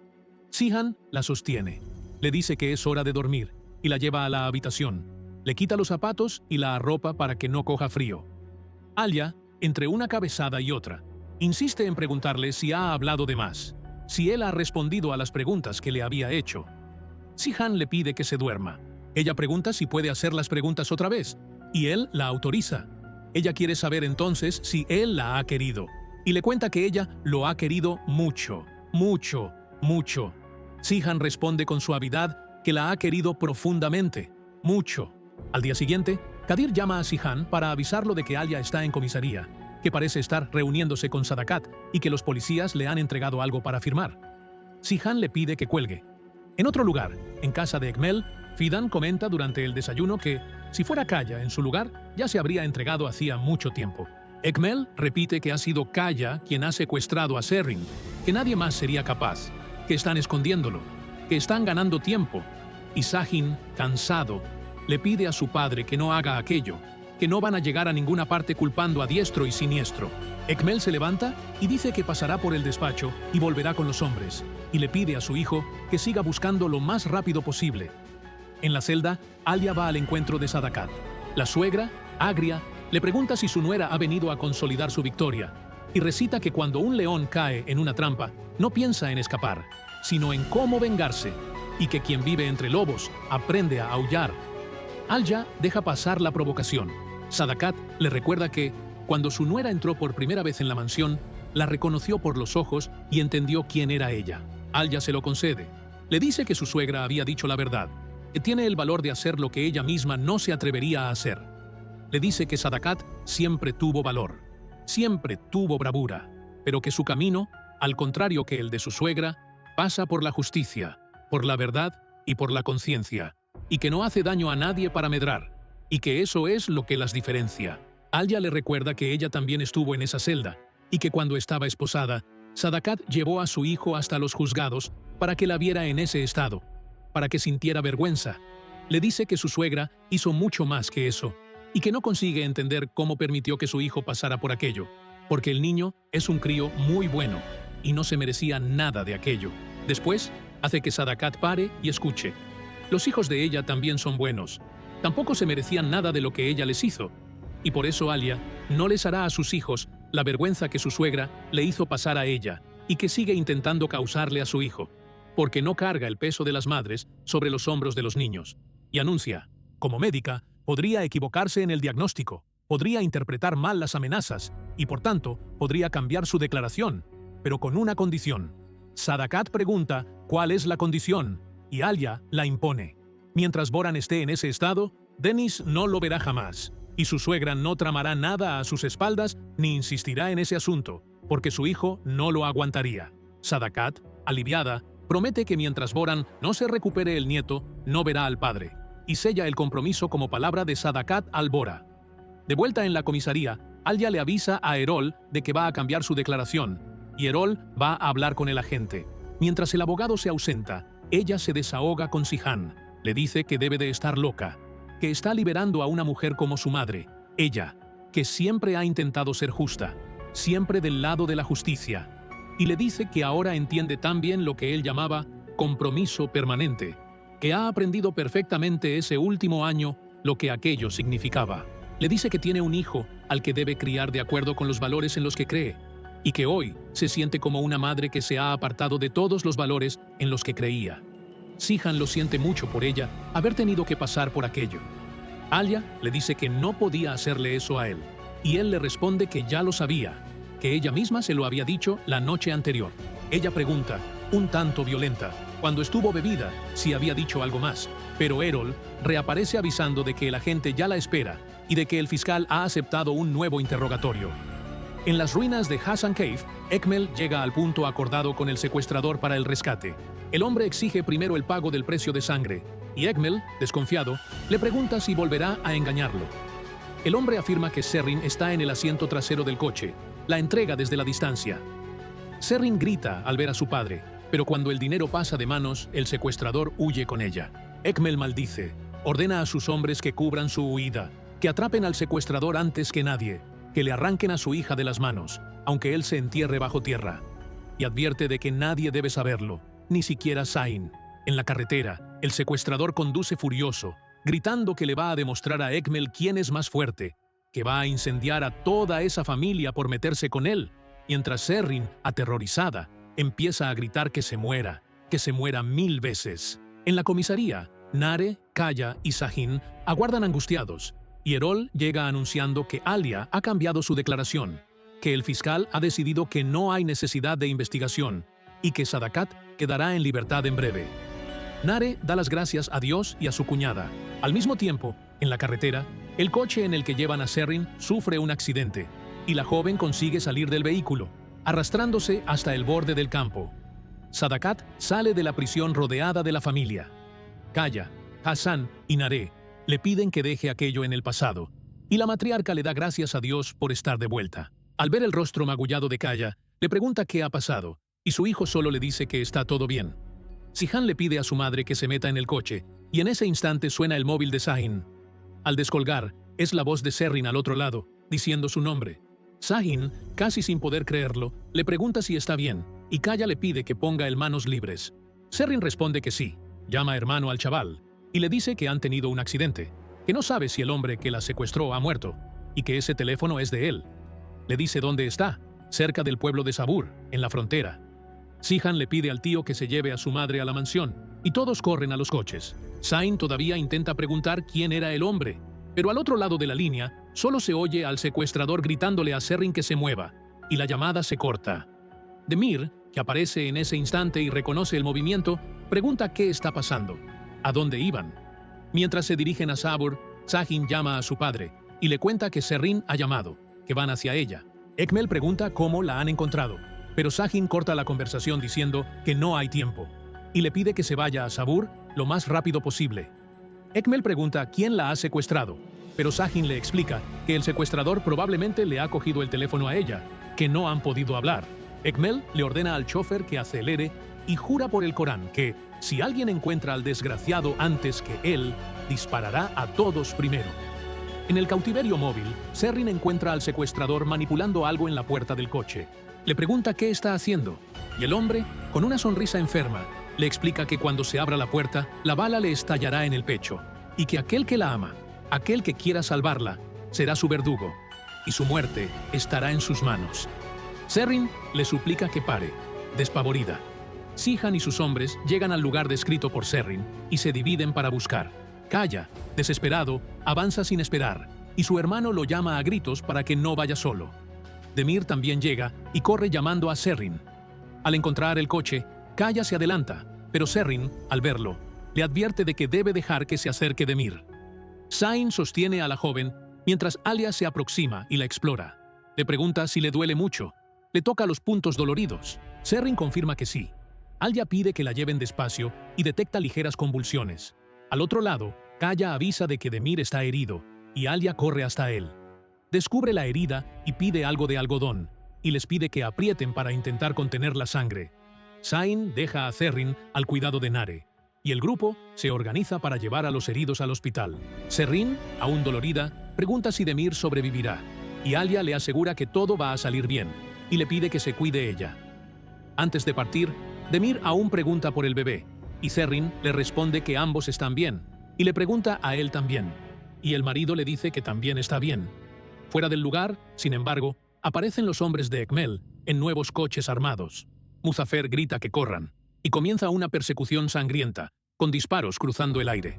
Speaker 1: Zihan la sostiene. Le dice que es hora de dormir, y la lleva a la habitación. Le quita los zapatos y la arropa para que no coja frío. Alia, entre una cabezada y otra, insiste en preguntarle si ha hablado de más, si él ha respondido a las preguntas que le había hecho. Zihan le pide que se duerma. Ella pregunta si puede hacer las preguntas otra vez, y él la autoriza. Ella quiere saber entonces si él la ha querido, y le cuenta que ella lo ha querido mucho, mucho, mucho. Zihan responde con suavidad que la ha querido profundamente, mucho. Al día siguiente, Kadir llama a Zihan para avisarlo de que Alia está en comisaría, que parece estar reuniéndose con Sadakat y que los policías le han entregado algo para firmar. Zihan le pide que cuelgue. En otro lugar, en casa de Ekmel, Fidan comenta durante el desayuno que, si fuera Kaya en su lugar, ya se habría entregado hacía mucho tiempo. Ekmel repite que ha sido Kaya quien ha secuestrado a Serrin, que nadie más sería capaz, que están escondiéndolo, que están ganando tiempo. Y Sahin, cansado, le pide a su padre que no haga aquello, que no van a llegar a ninguna parte culpando a diestro y siniestro. Ekmel se levanta y dice que pasará por el despacho y volverá con los hombres, y le pide a su hijo que siga buscando lo más rápido posible. En la celda, Alia va al encuentro de Sadakat. La suegra, agria, le pregunta si su nuera ha venido a consolidar su victoria, y recita que cuando un león cae en una trampa, no piensa en escapar, sino en cómo vengarse, y que quien vive entre lobos aprende a aullar. Alia deja pasar la provocación. Sadakat le recuerda que, cuando su nuera entró por primera vez en la mansión, la reconoció por los ojos y entendió quién era ella. Alia se lo concede. Le dice que su suegra había dicho la verdad, que tiene el valor de hacer lo que ella misma no se atrevería a hacer. Le dice que Sadakat siempre tuvo valor, siempre tuvo bravura, pero que su camino, al contrario que el de su suegra, pasa por la justicia, por la verdad y por la conciencia, y que no hace daño a nadie para medrar, y que eso es lo que las diferencia. Alia le recuerda que ella también estuvo en esa celda, y que cuando estaba esposada, Sadakat llevó a su hijo hasta los juzgados para que la viera en ese estado, para que sintiera vergüenza. Le dice que su suegra hizo mucho más que eso, y que no consigue entender cómo permitió que su hijo pasara por aquello, porque el niño es un crío muy bueno, y no se merecía nada de aquello. Después, hace que Sadakat pare y escuche. Los hijos de ella también son buenos. Tampoco se merecían nada de lo que ella les hizo. Y por eso Alia no les hará a sus hijos la vergüenza que su suegra le hizo pasar a ella y que sigue intentando causarle a su hijo, porque no carga el peso de las madres sobre los hombros de los niños. Y anuncia, como médica, podría equivocarse en el diagnóstico, podría interpretar mal las amenazas y, por tanto, podría cambiar su declaración, pero con una condición. Sadakat pregunta cuál es la condición y Alia la impone. Mientras Boran esté en ese estado, Dennis no lo verá jamás, y su suegra no tramará nada a sus espaldas ni insistirá en ese asunto, porque su hijo no lo aguantaría. Sadakat, aliviada, promete que mientras Boran no se recupere el nieto, no verá al padre, y sella el compromiso como palabra de Sadakat al Bora. De vuelta en la comisaría, Alia le avisa a Erol de que va a cambiar su declaración, y Erol va a hablar con el agente. Mientras el abogado se ausenta, ella se desahoga con Sihan. Le dice que debe de estar loca, que está liberando a una mujer como su madre, ella, que siempre ha intentado ser justa, siempre del lado de la justicia, y le dice que ahora entiende tan bien lo que él llamaba compromiso permanente, que ha aprendido perfectamente ese último año lo que aquello significaba. Le dice que tiene un hijo al que debe criar de acuerdo con los valores en los que cree, y que hoy se siente como una madre que se ha apartado de todos los valores en los que creía. Sihan lo siente mucho por ella haber tenido que pasar por aquello. Alia le dice que no podía hacerle eso a él, y él le responde que ya lo sabía, que ella misma se lo había dicho la noche anterior. Ella pregunta, un tanto violenta, cuando estuvo bebida, si había dicho algo más, pero Erol reaparece avisando de que el agente ya la espera y de que el fiscal ha aceptado un nuevo interrogatorio. En las ruinas de Hassan Cave, Ekmel llega al punto acordado con el secuestrador para el rescate. El hombre exige primero el pago del precio de sangre, y Ekmel, desconfiado, le pregunta si volverá a engañarlo. El hombre afirma que Serrin está en el asiento trasero del coche, la entrega desde la distancia. Serrin grita al ver a su padre, pero cuando el dinero pasa de manos, el secuestrador huye con ella. Ekmel maldice, ordena a sus hombres que cubran su huida, que atrapen al secuestrador antes que nadie, que le arranquen a su hija de las manos, aunque él se entierre bajo tierra, y advierte de que nadie debe saberlo, ni siquiera Zain. En la carretera, el secuestrador conduce furioso, gritando que le va a demostrar a Ekmel quién es más fuerte, que va a incendiar a toda esa familia por meterse con él, mientras Serrin, aterrorizada, empieza a gritar que se muera 1000 veces. En la comisaría, Nare, Kaya y Sahin aguardan angustiados, y Erol llega anunciando que Alia ha cambiado su declaración, que el fiscal ha decidido que no hay necesidad de investigación y que Sadakat quedará en libertad en breve. Nare da las gracias a Dios y a su cuñada. Al mismo tiempo, en la carretera, el coche en el que llevan a Serrin sufre un accidente y la joven consigue salir del vehículo, arrastrándose hasta el borde del campo. Sadakat sale de la prisión rodeada de la familia. Kaya, Hassan y Nare le piden que deje aquello en el pasado, y la matriarca le da gracias a Dios por estar de vuelta. Al ver el rostro magullado de Kaya, le pregunta qué ha pasado, y su hijo solo le dice que está todo bien. Sihan le pide a su madre que se meta en el coche, y en ese instante suena el móvil de Sahin. Al descolgar, es la voz de Serrin al otro lado, diciendo su nombre. Sahin, casi sin poder creerlo, le pregunta si está bien, y Kaya le pide que ponga el manos libres. Serrin responde que sí, llama hermano al chaval, y le dice que han tenido un accidente, que no sabe si el hombre que la secuestró ha muerto, y que ese teléfono es de él. Le dice dónde está, cerca del pueblo de Sabur, en la frontera. Sihan le pide al tío que se lleve a su madre a la mansión, y todos corren a los coches. Sahin todavía intenta preguntar quién era el hombre, pero al otro lado de la línea, solo se oye al secuestrador gritándole a Serrin que se mueva, y la llamada se corta. Demir, que aparece en ese instante y reconoce el movimiento, pregunta qué está pasando, a dónde iban. Mientras se dirigen a Sabur, Sahin llama a su padre y le cuenta que Serrin ha llamado, que van hacia ella. Ekmel pregunta cómo la han encontrado, pero Sahin corta la conversación diciendo que no hay tiempo y le pide que se vaya a Sabur lo más rápido posible. Ekmel pregunta quién la ha secuestrado, pero Sahin le explica que el secuestrador probablemente le ha cogido el teléfono a ella, que no han podido hablar. Ekmel le ordena al chofer que acelere y jura por el Corán que, si alguien encuentra al desgraciado antes que él, disparará a todos primero. En el cautiverio móvil, Serrin encuentra al secuestrador manipulando algo en la puerta del coche. Le pregunta qué está haciendo, y el hombre, con una sonrisa enferma, le explica que cuando se abra la puerta, la bala le estallará en el pecho, y que aquel que la ama, aquel que quiera salvarla, será su verdugo, y su muerte estará en sus manos. Serrin le suplica que pare, despavorida. Sihan y sus hombres llegan al lugar descrito por Serrin y se dividen para buscar. Kaya, desesperado, avanza sin esperar, y su hermano lo llama a gritos para que no vaya solo. Demir también llega y corre llamando a Serrin. Al encontrar el coche, Kaya se adelanta, pero Serrin, al verlo, le advierte de que debe dejar que se acerque Demir. Sahin sostiene a la joven mientras Alia se aproxima y la explora. Le pregunta si le duele mucho. Le toca los puntos doloridos. Serrin confirma que sí. Alia pide que la lleven despacio y detecta ligeras convulsiones. Al otro lado, Kaya avisa de que Demir está herido y Alia corre hasta él. Descubre la herida y pide algo de algodón, y les pide que aprieten para intentar contener la sangre. Sahin deja a Serrin al cuidado de Nare, y el grupo se organiza para llevar a los heridos al hospital. Serrin, aún dolorida, pregunta si Demir sobrevivirá, y Alia le asegura que todo va a salir bien, y le pide que se cuide ella. Antes de partir, Demir aún pregunta por el bebé, y Serrin le responde que ambos están bien, y le pregunta a él también, y el marido le dice que también está bien. Fuera del lugar, sin embargo, aparecen los hombres de Ekmel en nuevos coches armados. Muzaffer grita que corran, y comienza una persecución sangrienta, con disparos cruzando el aire.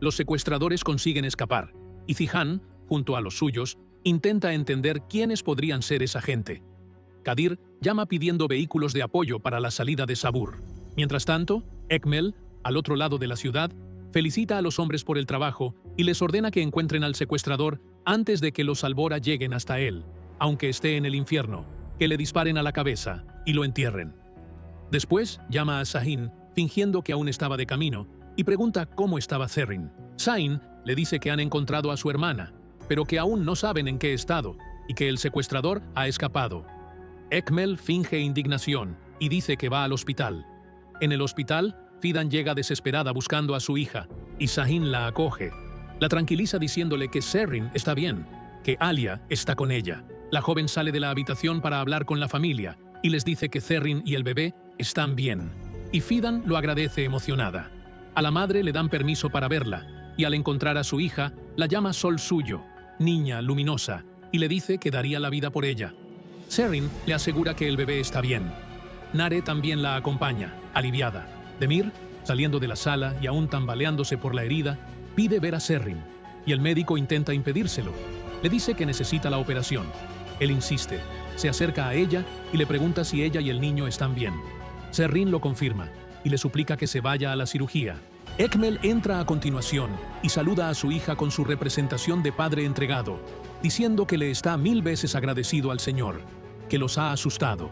Speaker 1: Los secuestradores consiguen escapar, y Zihan, junto a los suyos, intenta entender quiénes podrían ser esa gente. Kadir llama pidiendo vehículos de apoyo para la salida de Sabur. Mientras tanto, Ekmel, al otro lado de la ciudad, felicita a los hombres por el trabajo y les ordena que encuentren al secuestrador antes de que los Albora lleguen hasta él, aunque esté en el infierno, que le disparen a la cabeza y lo entierren. Después llama a Sahin, fingiendo que aún estaba de camino, y pregunta cómo estaba Serrin. Sahin le dice que han encontrado a su hermana, pero que aún no saben en qué estado, y que el secuestrador ha escapado. Ekmel finge indignación y dice que va al hospital. En el hospital, Fidan llega desesperada buscando a su hija, y Sahin la acoge. La tranquiliza diciéndole que Serrin está bien, que Alia está con ella. La joven sale de la habitación para hablar con la familia y les dice que Serrin y el bebé están bien, y Fidan lo agradece emocionada. A la madre le dan permiso para verla, y al encontrar a su hija, la llama Sol Suyo, niña luminosa, y le dice que daría la vida por ella. Serrin le asegura que el bebé está bien. Nare también la acompaña, aliviada. Demir, saliendo de la sala y aún tambaleándose por la herida, pide ver a Serrin, y el médico intenta impedírselo. Le dice que necesita la operación. Él insiste, se acerca a ella y le pregunta si ella y el niño están bien. Serrin lo confirma y le suplica que se vaya a la cirugía. Ekmel entra a continuación y saluda a su hija con su representación de padre entregado, diciendo que le está 1000 veces agradecido al Señor, que los ha asustado.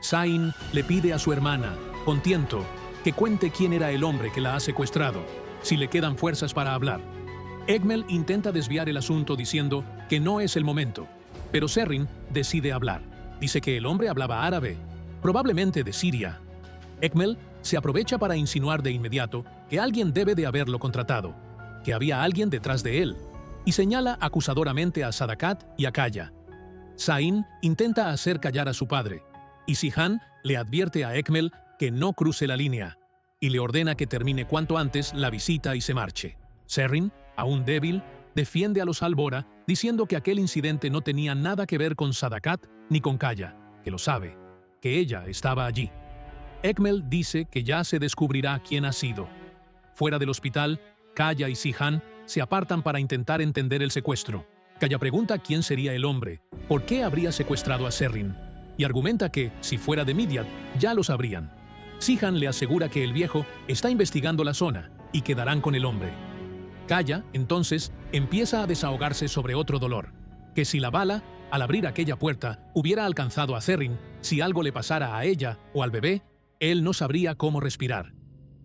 Speaker 1: Sahin le pide a su hermana, con tiento, que cuente quién era el hombre que la ha secuestrado, si le quedan fuerzas para hablar. Egmel intenta desviar el asunto diciendo que no es el momento, pero Serrin decide hablar. Dice que el hombre hablaba árabe, probablemente de Siria. Egmel se aprovecha para insinuar de inmediato que alguien debe de haberlo contratado, que había alguien detrás de él, y señala acusadoramente a Sadakat y a Kaya. Zain intenta hacer callar a su padre, y Sihan le advierte a Egmel que no cruce la línea, y le ordena que termine cuanto antes la visita y se marche. Serrin, aún débil, defiende a los Albora diciendo que aquel incidente no tenía nada que ver con Sadakat ni con Kaya, que lo sabe, que ella estaba allí. Egmel dice que ya se descubrirá quién ha sido. Fuera del hospital, Kaya y Sihan se apartan para intentar entender el secuestro. Kaya pregunta quién sería el hombre, por qué habría secuestrado a Serrin, y argumenta que, si fuera de Midyat, ya lo sabrían. Sihan le asegura que el viejo está investigando la zona y que darán con el hombre. Kaya, entonces, empieza a desahogarse sobre otro dolor, que si la bala, al abrir aquella puerta, hubiera alcanzado a Serrin, si algo le pasara a ella o al bebé, él no sabría cómo respirar.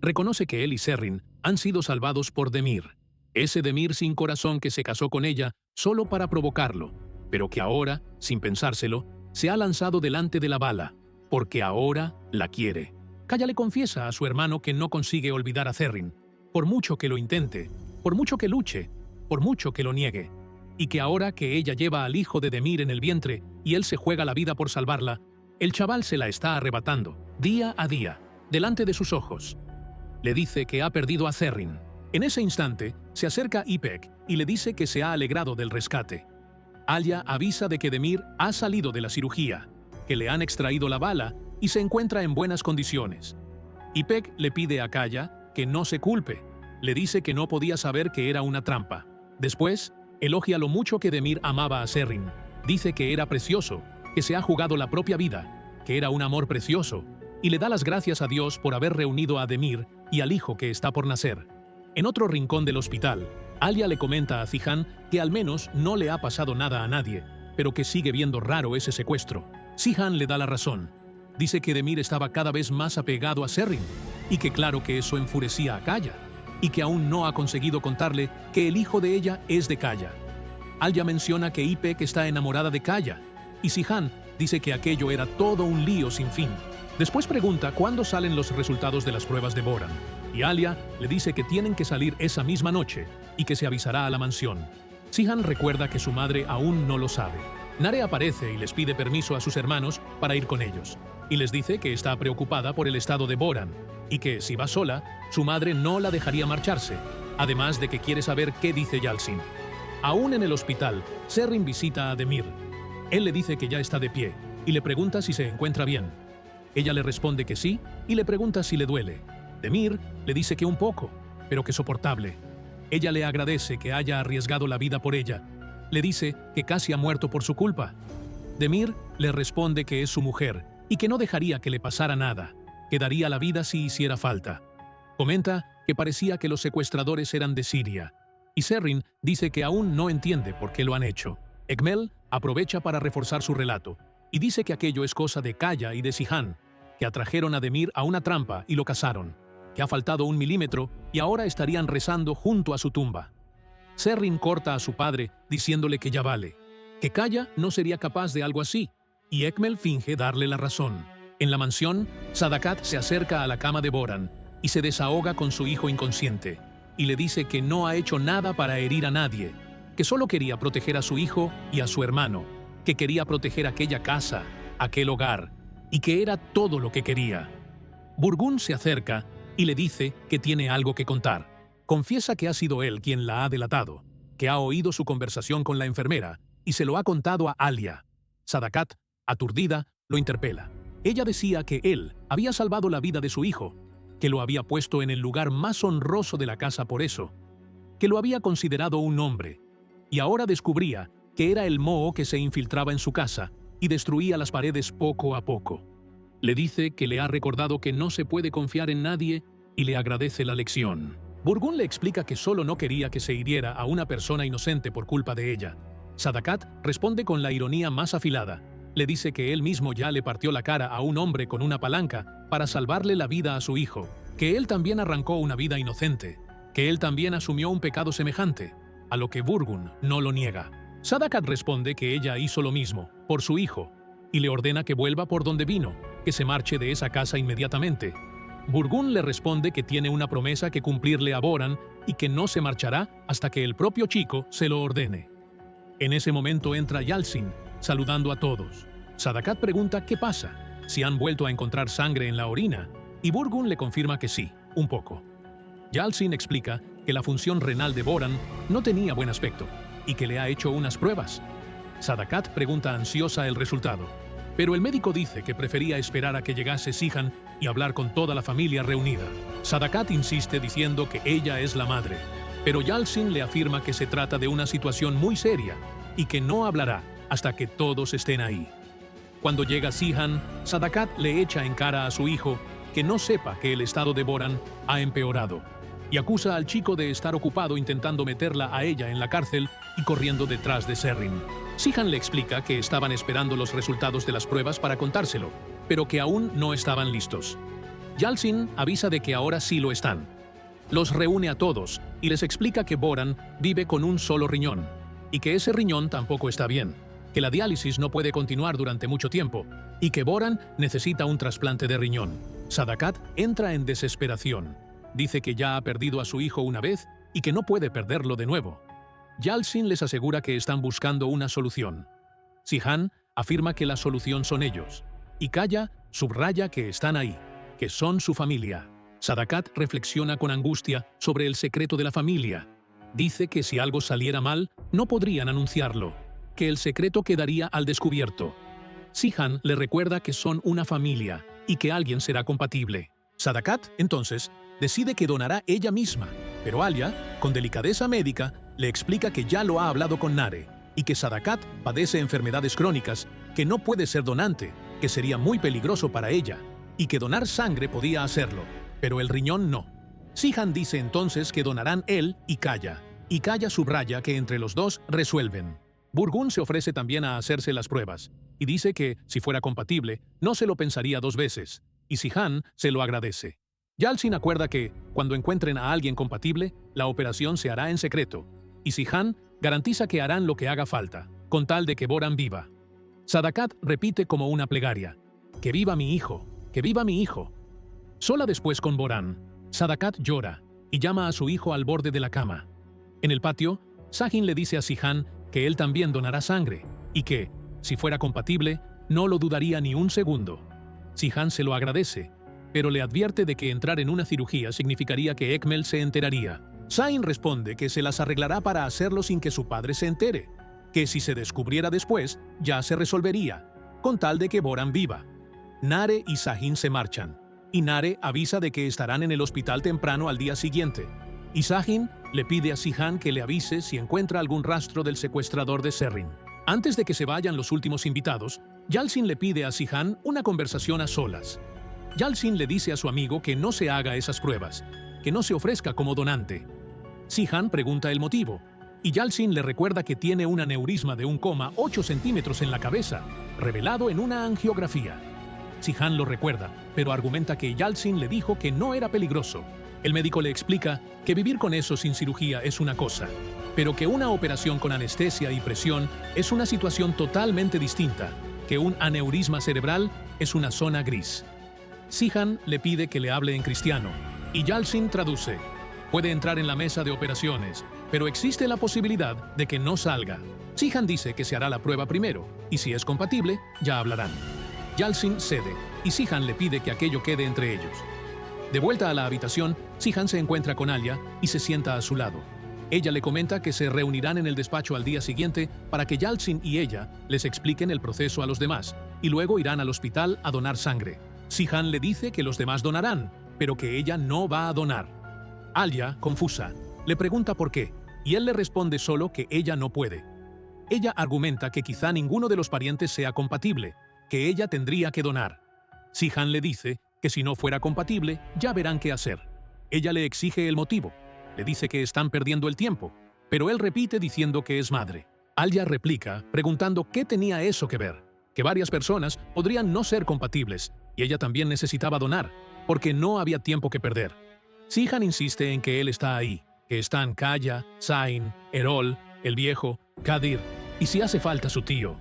Speaker 1: Reconoce que él y Serrin han sido salvados por Demir, ese Demir sin corazón que se casó con ella solo para provocarlo, pero que ahora, sin pensárselo, se ha lanzado delante de la bala, porque ahora la quiere. Kaya le confiesa a su hermano que no consigue olvidar a Serrin, por mucho que lo intente, por mucho que luche, por mucho que lo niegue, y que ahora que ella lleva al hijo de Demir en el vientre y él se juega la vida por salvarla, el chaval se la está arrebatando, día a día, delante de sus ojos. Le dice que ha perdido a Serrin. En ese instante, se acerca Ipek y le dice que se ha alegrado del rescate. Alia avisa de que Demir ha salido de la cirugía, que le han extraído la bala y se encuentra en buenas condiciones. Ipek le pide a Kaya que no se culpe. Le dice que no podía saber que era una trampa. Después, elogia lo mucho que Demir amaba a Serrin. Dice que era precioso, que se ha jugado la propia vida, que era un amor precioso, y le da las gracias a Dios por haber reunido a Demir y al hijo que está por nacer. En otro rincón del hospital, Alia le comenta a Sihan que al menos no le ha pasado nada a nadie, pero que sigue viendo raro ese secuestro. Sihan le da la razón. Dice que Demir estaba cada vez más apegado a Serrin, y que claro que eso enfurecía a Kaya, y que aún no ha conseguido contarle que el hijo de ella es de Kaya. Alia menciona que Ipek está enamorada de Kaya, y Sihan dice que aquello era todo un lío sin fin. Después pregunta cuándo salen los resultados de las pruebas de Boran, y Alia le dice que tienen que salir esa misma noche y que se avisará a la mansión. Sihan recuerda que su madre aún no lo sabe. Nare aparece y les pide permiso a sus hermanos para ir con ellos, y les dice que está preocupada por el estado de Boran, y que si va sola, su madre no la dejaría marcharse, además de que quiere saber qué dice Yalcin. Aún en el hospital, Serrin visita a Demir. Él le dice que ya está de pie, y le pregunta si se encuentra bien. Ella le responde que sí, y le pregunta si le duele. Demir le dice que un poco, pero que soportable. Ella le agradece que haya arriesgado la vida por ella. Le dice que casi ha muerto por su culpa. Demir le responde que es su mujer y que no dejaría que le pasara nada, que daría la vida si hiciera falta. Comenta que parecía que los secuestradores eran de Siria, y Serrin dice que aún no entiende por qué lo han hecho. Egmel aprovecha para reforzar su relato y dice que aquello es cosa de Kaya y de Sihan, que atrajeron a Demir a una trampa y lo cazaron, que ha faltado 1 milímetro y ahora estarían rezando junto a su tumba. Serrin corta a su padre diciéndole que ya vale, que Kaya no sería capaz de algo así, y Egmel finge darle la razón. En la mansión, Sadakat se acerca a la cama de Boran y se desahoga con su hijo inconsciente, y le dice que no ha hecho nada para herir a nadie, que solo quería proteger a su hijo y a su hermano, que quería proteger aquella casa, aquel hogar, y que era todo lo que quería. Burgún se acerca y le dice que tiene algo que contar. Confiesa que ha sido él quien la ha delatado, que ha oído su conversación con la enfermera y se lo ha contado a Alia. Sadakat, aturdida, lo interpela. Ella decía que él había salvado la vida de su hijo, que lo había puesto en el lugar más honroso de la casa por eso, que lo había considerado un hombre, y ahora descubría que era el moho que se infiltraba en su casa y destruía las paredes poco a poco. Le dice que le ha recordado que no se puede confiar en nadie y le agradece la lección. Burgún le explica que solo no quería que se hiriera a una persona inocente por culpa de ella. Sadakat responde con la ironía más afilada. Le dice que él mismo ya le partió la cara a un hombre con una palanca para salvarle la vida a su hijo, que él también arrancó una vida inocente, que él también asumió un pecado semejante, a lo que Burgun no lo niega. Sadakat responde que ella hizo lo mismo, por su hijo, y le ordena que vuelva por donde vino, que se marche de esa casa inmediatamente. Burgun le responde que tiene una promesa que cumplirle a Boran y que no se marchará hasta que el propio chico se lo ordene. En ese momento entra Yalcin, saludando a todos. Sadakat pregunta qué pasa, si han vuelto a encontrar sangre en la orina, y Burgun le confirma que sí, un poco. Yalcin explica que la función renal de Boran no tenía buen aspecto y que le ha hecho unas pruebas. Sadakat pregunta ansiosa el resultado, pero el médico dice que prefería esperar a que llegase Sihan y hablar con toda la familia reunida. Sadakat insiste diciendo que ella es la madre, pero Yalcin le afirma que se trata de una situación muy seria y que no hablará hasta que todos estén ahí. Cuando llega Sihan, Sadakat le echa en cara a su hijo que no sepa que el estado de Boran ha empeorado y acusa al chico de estar ocupado intentando meterla a ella en la cárcel y corriendo detrás de Serrin. Sihan le explica que estaban esperando los resultados de las pruebas para contárselo, pero que aún no estaban listos. Yalcin avisa de que ahora sí lo están. Los reúne a todos y les explica que Boran vive con un solo riñón y que ese riñón tampoco está bien, que la diálisis no puede continuar durante mucho tiempo y que Boran necesita un trasplante de riñón. Sadakat entra en desesperación. Dice que ya ha perdido a su hijo una vez y que no puede perderlo de nuevo. Yalcin les asegura que están buscando una solución. Sihan afirma que la solución son ellos, y Kaya subraya que están ahí, que son su familia. Sadakat reflexiona con angustia sobre el secreto de la familia. Dice que si algo saliera mal, no podrían anunciarlo, que el secreto quedaría al descubierto. Sihan le recuerda que son una familia y que alguien será compatible. Sadakat, entonces, decide que donará ella misma, pero Alia, con delicadeza médica, le explica que ya lo ha hablado con Nare y que Sadakat padece enfermedades crónicas, que no puede ser donante, que sería muy peligroso para ella, y que donar sangre podía hacerlo, pero el riñón no. Sihan dice entonces que donarán él y Kaya subraya que entre los dos resuelven. Burgun se ofrece también a hacerse las pruebas, y dice que, si fuera compatible, no se lo pensaría dos veces, y Sihan se lo agradece. Yalcin acuerda que, cuando encuentren a alguien compatible, la operación se hará en secreto, y Sihan garantiza que harán lo que haga falta, con tal de que Boran viva. Sadakat repite como una plegaria: «Que viva mi hijo, que viva mi hijo». Sola después con Boran, Sadakat llora y llama a su hijo al borde de la cama. En el patio, Sahin le dice a Sihan que él también donará sangre y que, si fuera compatible, no lo dudaría ni un segundo. Sihan se lo agradece, pero le advierte de que entrar en una cirugía significaría que Ekmel se enteraría. Sahin responde que se las arreglará para hacerlo sin que su padre se entere, que si se descubriera después, ya se resolvería, con tal de que Boran viva. Nare y Sahin se marchan, y Nare avisa de que estarán en el hospital temprano al día siguiente, y Sahin le pide a Sihan que le avise si encuentra algún rastro del secuestrador de Serrin. Antes de que se vayan los últimos invitados, Yalcin le pide a Sihan una conversación a solas. Yalcin le dice a su amigo que no se haga esas pruebas, que no se ofrezca como donante. Sihan pregunta el motivo, y Yalcin le recuerda que tiene un aneurisma de 1,8 centímetros en la cabeza, revelado en una angiografía. Sihan lo recuerda, pero argumenta que Yalcin le dijo que no era peligroso. El médico le explica que vivir con eso sin cirugía es una cosa, pero que una operación con anestesia y presión es una situación totalmente distinta, que un aneurisma cerebral es una zona gris. Sihan le pide que le hable en cristiano, y Yalcin traduce: «Puede entrar en la mesa de operaciones, pero existe la posibilidad de que no salga». Sihan dice que se hará la prueba primero, y si es compatible, ya hablarán. Yalcin cede, y Sihan le pide que aquello quede entre ellos. De vuelta a la habitación, Sihan se encuentra con Alia y se sienta a su lado. Ella le comenta que se reunirán en el despacho al día siguiente para que Yalcin y ella les expliquen el proceso a los demás, y luego irán al hospital a donar sangre. Sihan le dice que los demás donarán, pero que ella no va a donar. Alia, confusa, le pregunta por qué, y él le responde solo que ella no puede. Ella argumenta que quizá ninguno de los parientes sea compatible, que ella tendría que donar. Sihan le dice que si no fuera compatible, ya verán qué hacer. Ella le exige el motivo. Le dice que están perdiendo el tiempo, pero él repite diciendo que es madre. Alia replica, preguntando qué tenía eso que ver, que varias personas podrían no ser compatibles, y ella también necesitaba donar, porque no había tiempo que perder. Sihan insiste en que él está ahí, que están Kaya, Zain, Erol, el viejo, Kadir, y si hace falta su tío.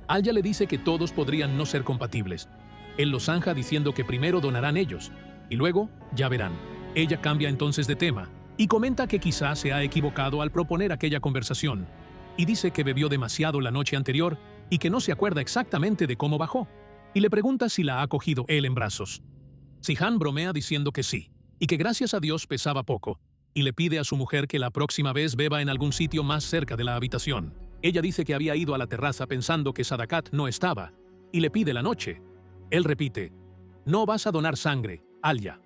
Speaker 1: Alia le dice que todos podrían no ser compatibles. Él los zanja diciendo que primero donarán ellos, y luego ya verán. Ella cambia entonces de tema, y comenta que quizás se ha equivocado al proponer aquella conversación, y dice que bebió demasiado la noche anterior y que no se acuerda exactamente de cómo bajó, y le pregunta si la ha cogido él en brazos. Zihan bromea diciendo que sí, y que gracias a Dios pesaba poco, y le pide a su mujer que la próxima vez beba en algún sitio más cerca de la habitación. Ella dice que había ido a la terraza pensando que Sadakat no estaba, y le pide la noche. Él repite, «No vas a donar sangre, Alia».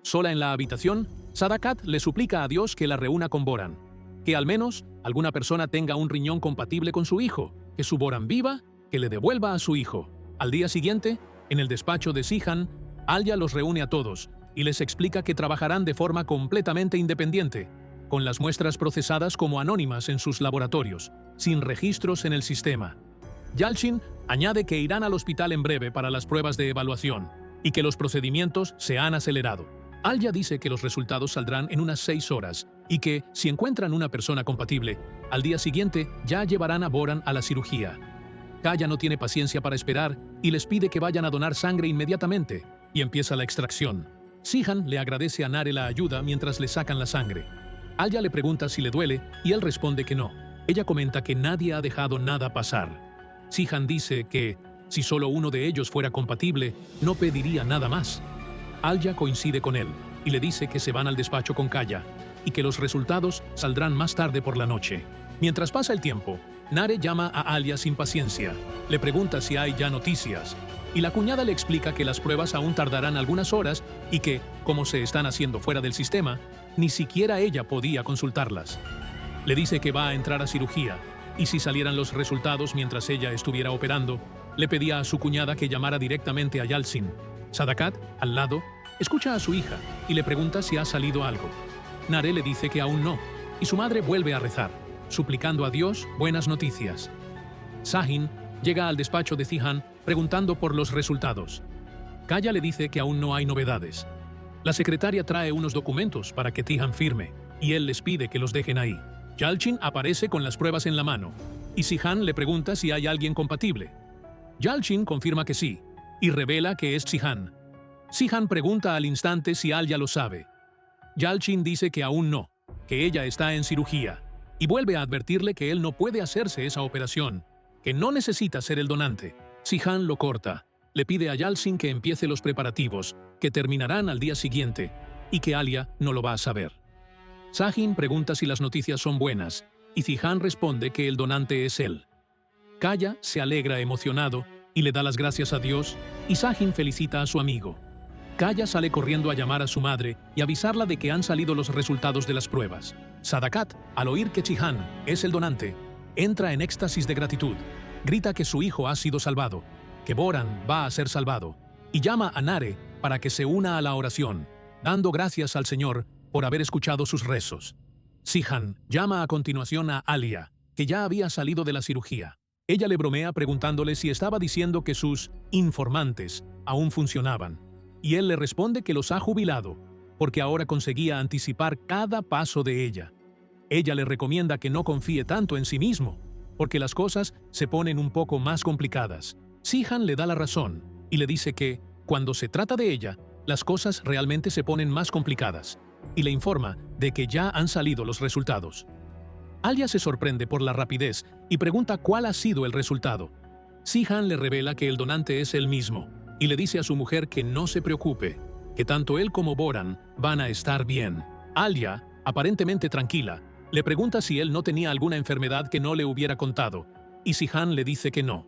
Speaker 1: Sola en la habitación, Sadakat le suplica a Dios que la reúna con Boran, que al menos alguna persona tenga un riñón compatible con su hijo, que su Boran viva, que le devuelva a su hijo. Al día siguiente, en el despacho de Zihan, Alia los reúne a todos y les explica que trabajarán de forma completamente independiente, con las muestras procesadas como anónimas en sus laboratorios, sin registros en el sistema. Yalchin añade que irán al hospital en breve para las pruebas de evaluación y que los procedimientos se han acelerado. Alia dice que los resultados saldrán en unas 6 horas y que, si encuentran una persona compatible, al día siguiente ya llevarán a Boran a la cirugía. Kaya no tiene paciencia para esperar y les pide que vayan a donar sangre inmediatamente, y empieza la extracción. Zihan le agradece a Nare la ayuda mientras le sacan la sangre. Alia le pregunta si le duele y él responde que no. Ella comenta que nadie ha dejado nada pasar. Zihan dice que, si solo uno de ellos fuera compatible, no pediría nada más. Alia coincide con él y le dice que se van al despacho con Kaya y que los resultados saldrán más tarde por la noche. Mientras pasa el tiempo, Nare llama a Alia sin paciencia. Le pregunta si hay ya noticias y la cuñada le explica que las pruebas aún tardarán algunas horas y que, como se están haciendo fuera del sistema, ni siquiera ella podía consultarlas. Le dice que va a entrar a cirugía y si salieran los resultados mientras ella estuviera operando, le pedía a su cuñada que llamara directamente a Yalcin. Sadakat, al lado, escucha a su hija y le pregunta si ha salido algo. Nare le dice que aún no, y su madre vuelve a rezar, suplicando a Dios buenas noticias. Zain llega al despacho de Zihan preguntando por los resultados. Kaya le dice que aún no hay novedades. La secretaria trae unos documentos para que Zihan firme, y él les pide que los dejen ahí. Yalchin aparece con las pruebas en la mano, y Zihan le pregunta si hay alguien compatible. Yalchin confirma que sí, y revela que es Zihan. Zihan pregunta al instante si Alia lo sabe. Yalchin dice que aún no, que ella está en cirugía, y vuelve a advertirle que él no puede hacerse esa operación, que no necesita ser el donante. Zihan lo corta, le pide a Yalchin que empiece los preparativos, que terminarán al día siguiente, y que Alia no lo va a saber. Zain pregunta si las noticias son buenas, y Zihan responde que el donante es él. Kaya se alegra emocionado y le da las gracias a Dios, y Zain felicita a su amigo. Kaya sale corriendo a llamar a su madre y avisarla de que han salido los resultados de las pruebas. Sadakat, al oír que Zihan es el donante, entra en éxtasis de gratitud, grita que su hijo ha sido salvado, que Boran va a ser salvado, y llama a Nare para que se una a la oración, dando gracias al Señor por haber escuchado sus rezos. Zihan llama a continuación a Alia, que ya había salido de la cirugía. Ella le bromea preguntándole si estaba diciendo que sus informantes aún funcionaban, y él le responde que los ha jubilado, porque ahora conseguía anticipar cada paso de ella. Ella le recomienda que no confíe tanto en sí mismo, porque las cosas se ponen un poco más complicadas. Zihan le da la razón y le dice que, cuando se trata de ella, las cosas realmente se ponen más complicadas, y le informa de que ya han salido los resultados. Alia se sorprende por la rapidez y pregunta cuál ha sido el resultado. Zihan le revela que el donante es él mismo, y le dice a su mujer que no se preocupe, que tanto él como Boran van a estar bien. Alia, aparentemente tranquila, le pregunta si él no tenía alguna enfermedad que no le hubiera contado, y Zihan le dice que no.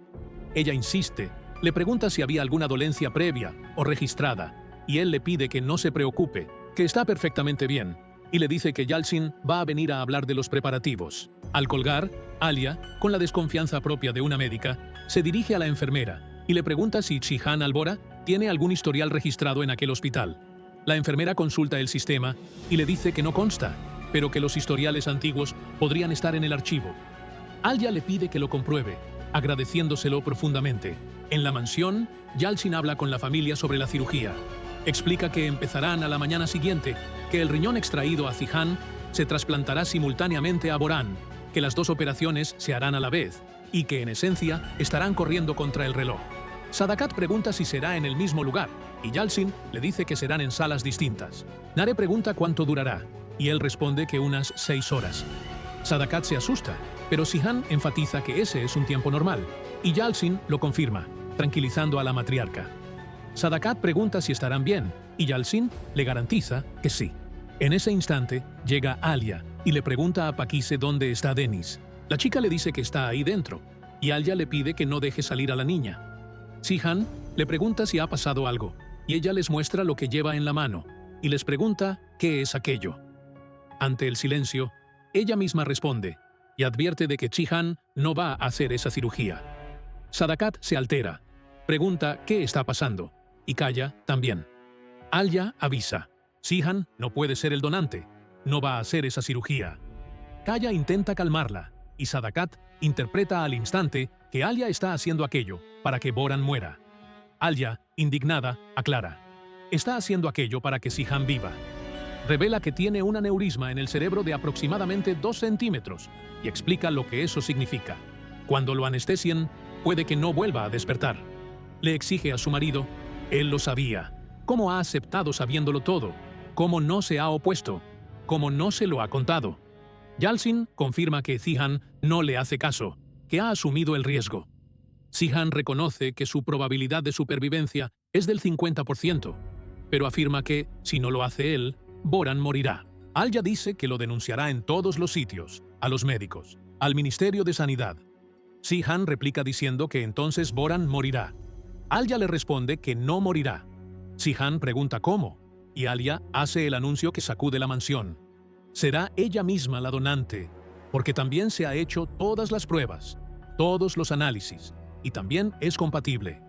Speaker 1: Ella insiste, le pregunta si había alguna dolencia previa o registrada, y él le pide que no se preocupe, que está perfectamente bien, y le dice que Yalcin va a venir a hablar de los preparativos. Al colgar, Alia, con la desconfianza propia de una médica, se dirige a la enfermera y le pregunta si Zihan Albora tiene algún historial registrado en aquel hospital. La enfermera consulta el sistema y le dice que no consta, pero que los historiales antiguos podrían estar en el archivo. Alia le pide que lo compruebe, agradeciéndoselo profundamente. En la mansión, Yalcin habla con la familia sobre la cirugía. Explica que empezarán a la mañana siguiente, que el riñón extraído a Zihan se trasplantará simultáneamente a Boran, que las dos operaciones se harán a la vez y que en esencia estarán corriendo contra el reloj. Sadakat pregunta si será en el mismo lugar y Yalcin le dice que serán en salas distintas. Nare pregunta cuánto durará y él responde que unas 6 horas. Sadakat se asusta, pero Sihan enfatiza que ese es un tiempo normal y Yalcin lo confirma, tranquilizando a la matriarca. Sadakat pregunta si estarán bien y Yalcin le garantiza que sí. En ese instante llega Alia y le pregunta a Pakise dónde está Denis. La chica le dice que está ahí dentro y Alia le pide que no deje salir a la niña. Sihan le pregunta si ha pasado algo y ella les muestra lo que lleva en la mano y les pregunta qué es aquello. Ante el silencio, ella misma responde y advierte de que Chihan no va a hacer esa cirugía. Sadakat se altera, pregunta qué está pasando y calla también. Alia avisa, Sihan no puede ser el donante, no va a hacer esa cirugía. Kaya intenta calmarla y Sadakat interpreta al instante que Alia está haciendo aquello para que Boran muera. Alia, indignada, aclara, está haciendo aquello para que Sihan viva. Revela que tiene un aneurisma en el cerebro de aproximadamente 2 centímetros y explica lo que eso significa. Cuando lo anestesien, puede que no vuelva a despertar. Le exige a su marido, él lo sabía. ¿Cómo ha aceptado sabiéndolo todo? ¿Cómo no se ha opuesto? ¿Cómo no se lo ha contado? Yalcin confirma que Sihan no le hace caso, que ha asumido el riesgo. Sihan reconoce que su probabilidad de supervivencia es del 50%, pero afirma que, si no lo hace él, Boran morirá. Alia dice que lo denunciará en todos los sitios, a los médicos, al Ministerio de Sanidad. Sihan replica diciendo que entonces Boran morirá. Alia le responde que no morirá. Sihan pregunta cómo, y Alia hace el anuncio que sacude la mansión. Será ella misma la donante, porque también se ha hecho todas las pruebas, todos los análisis, y también es compatible.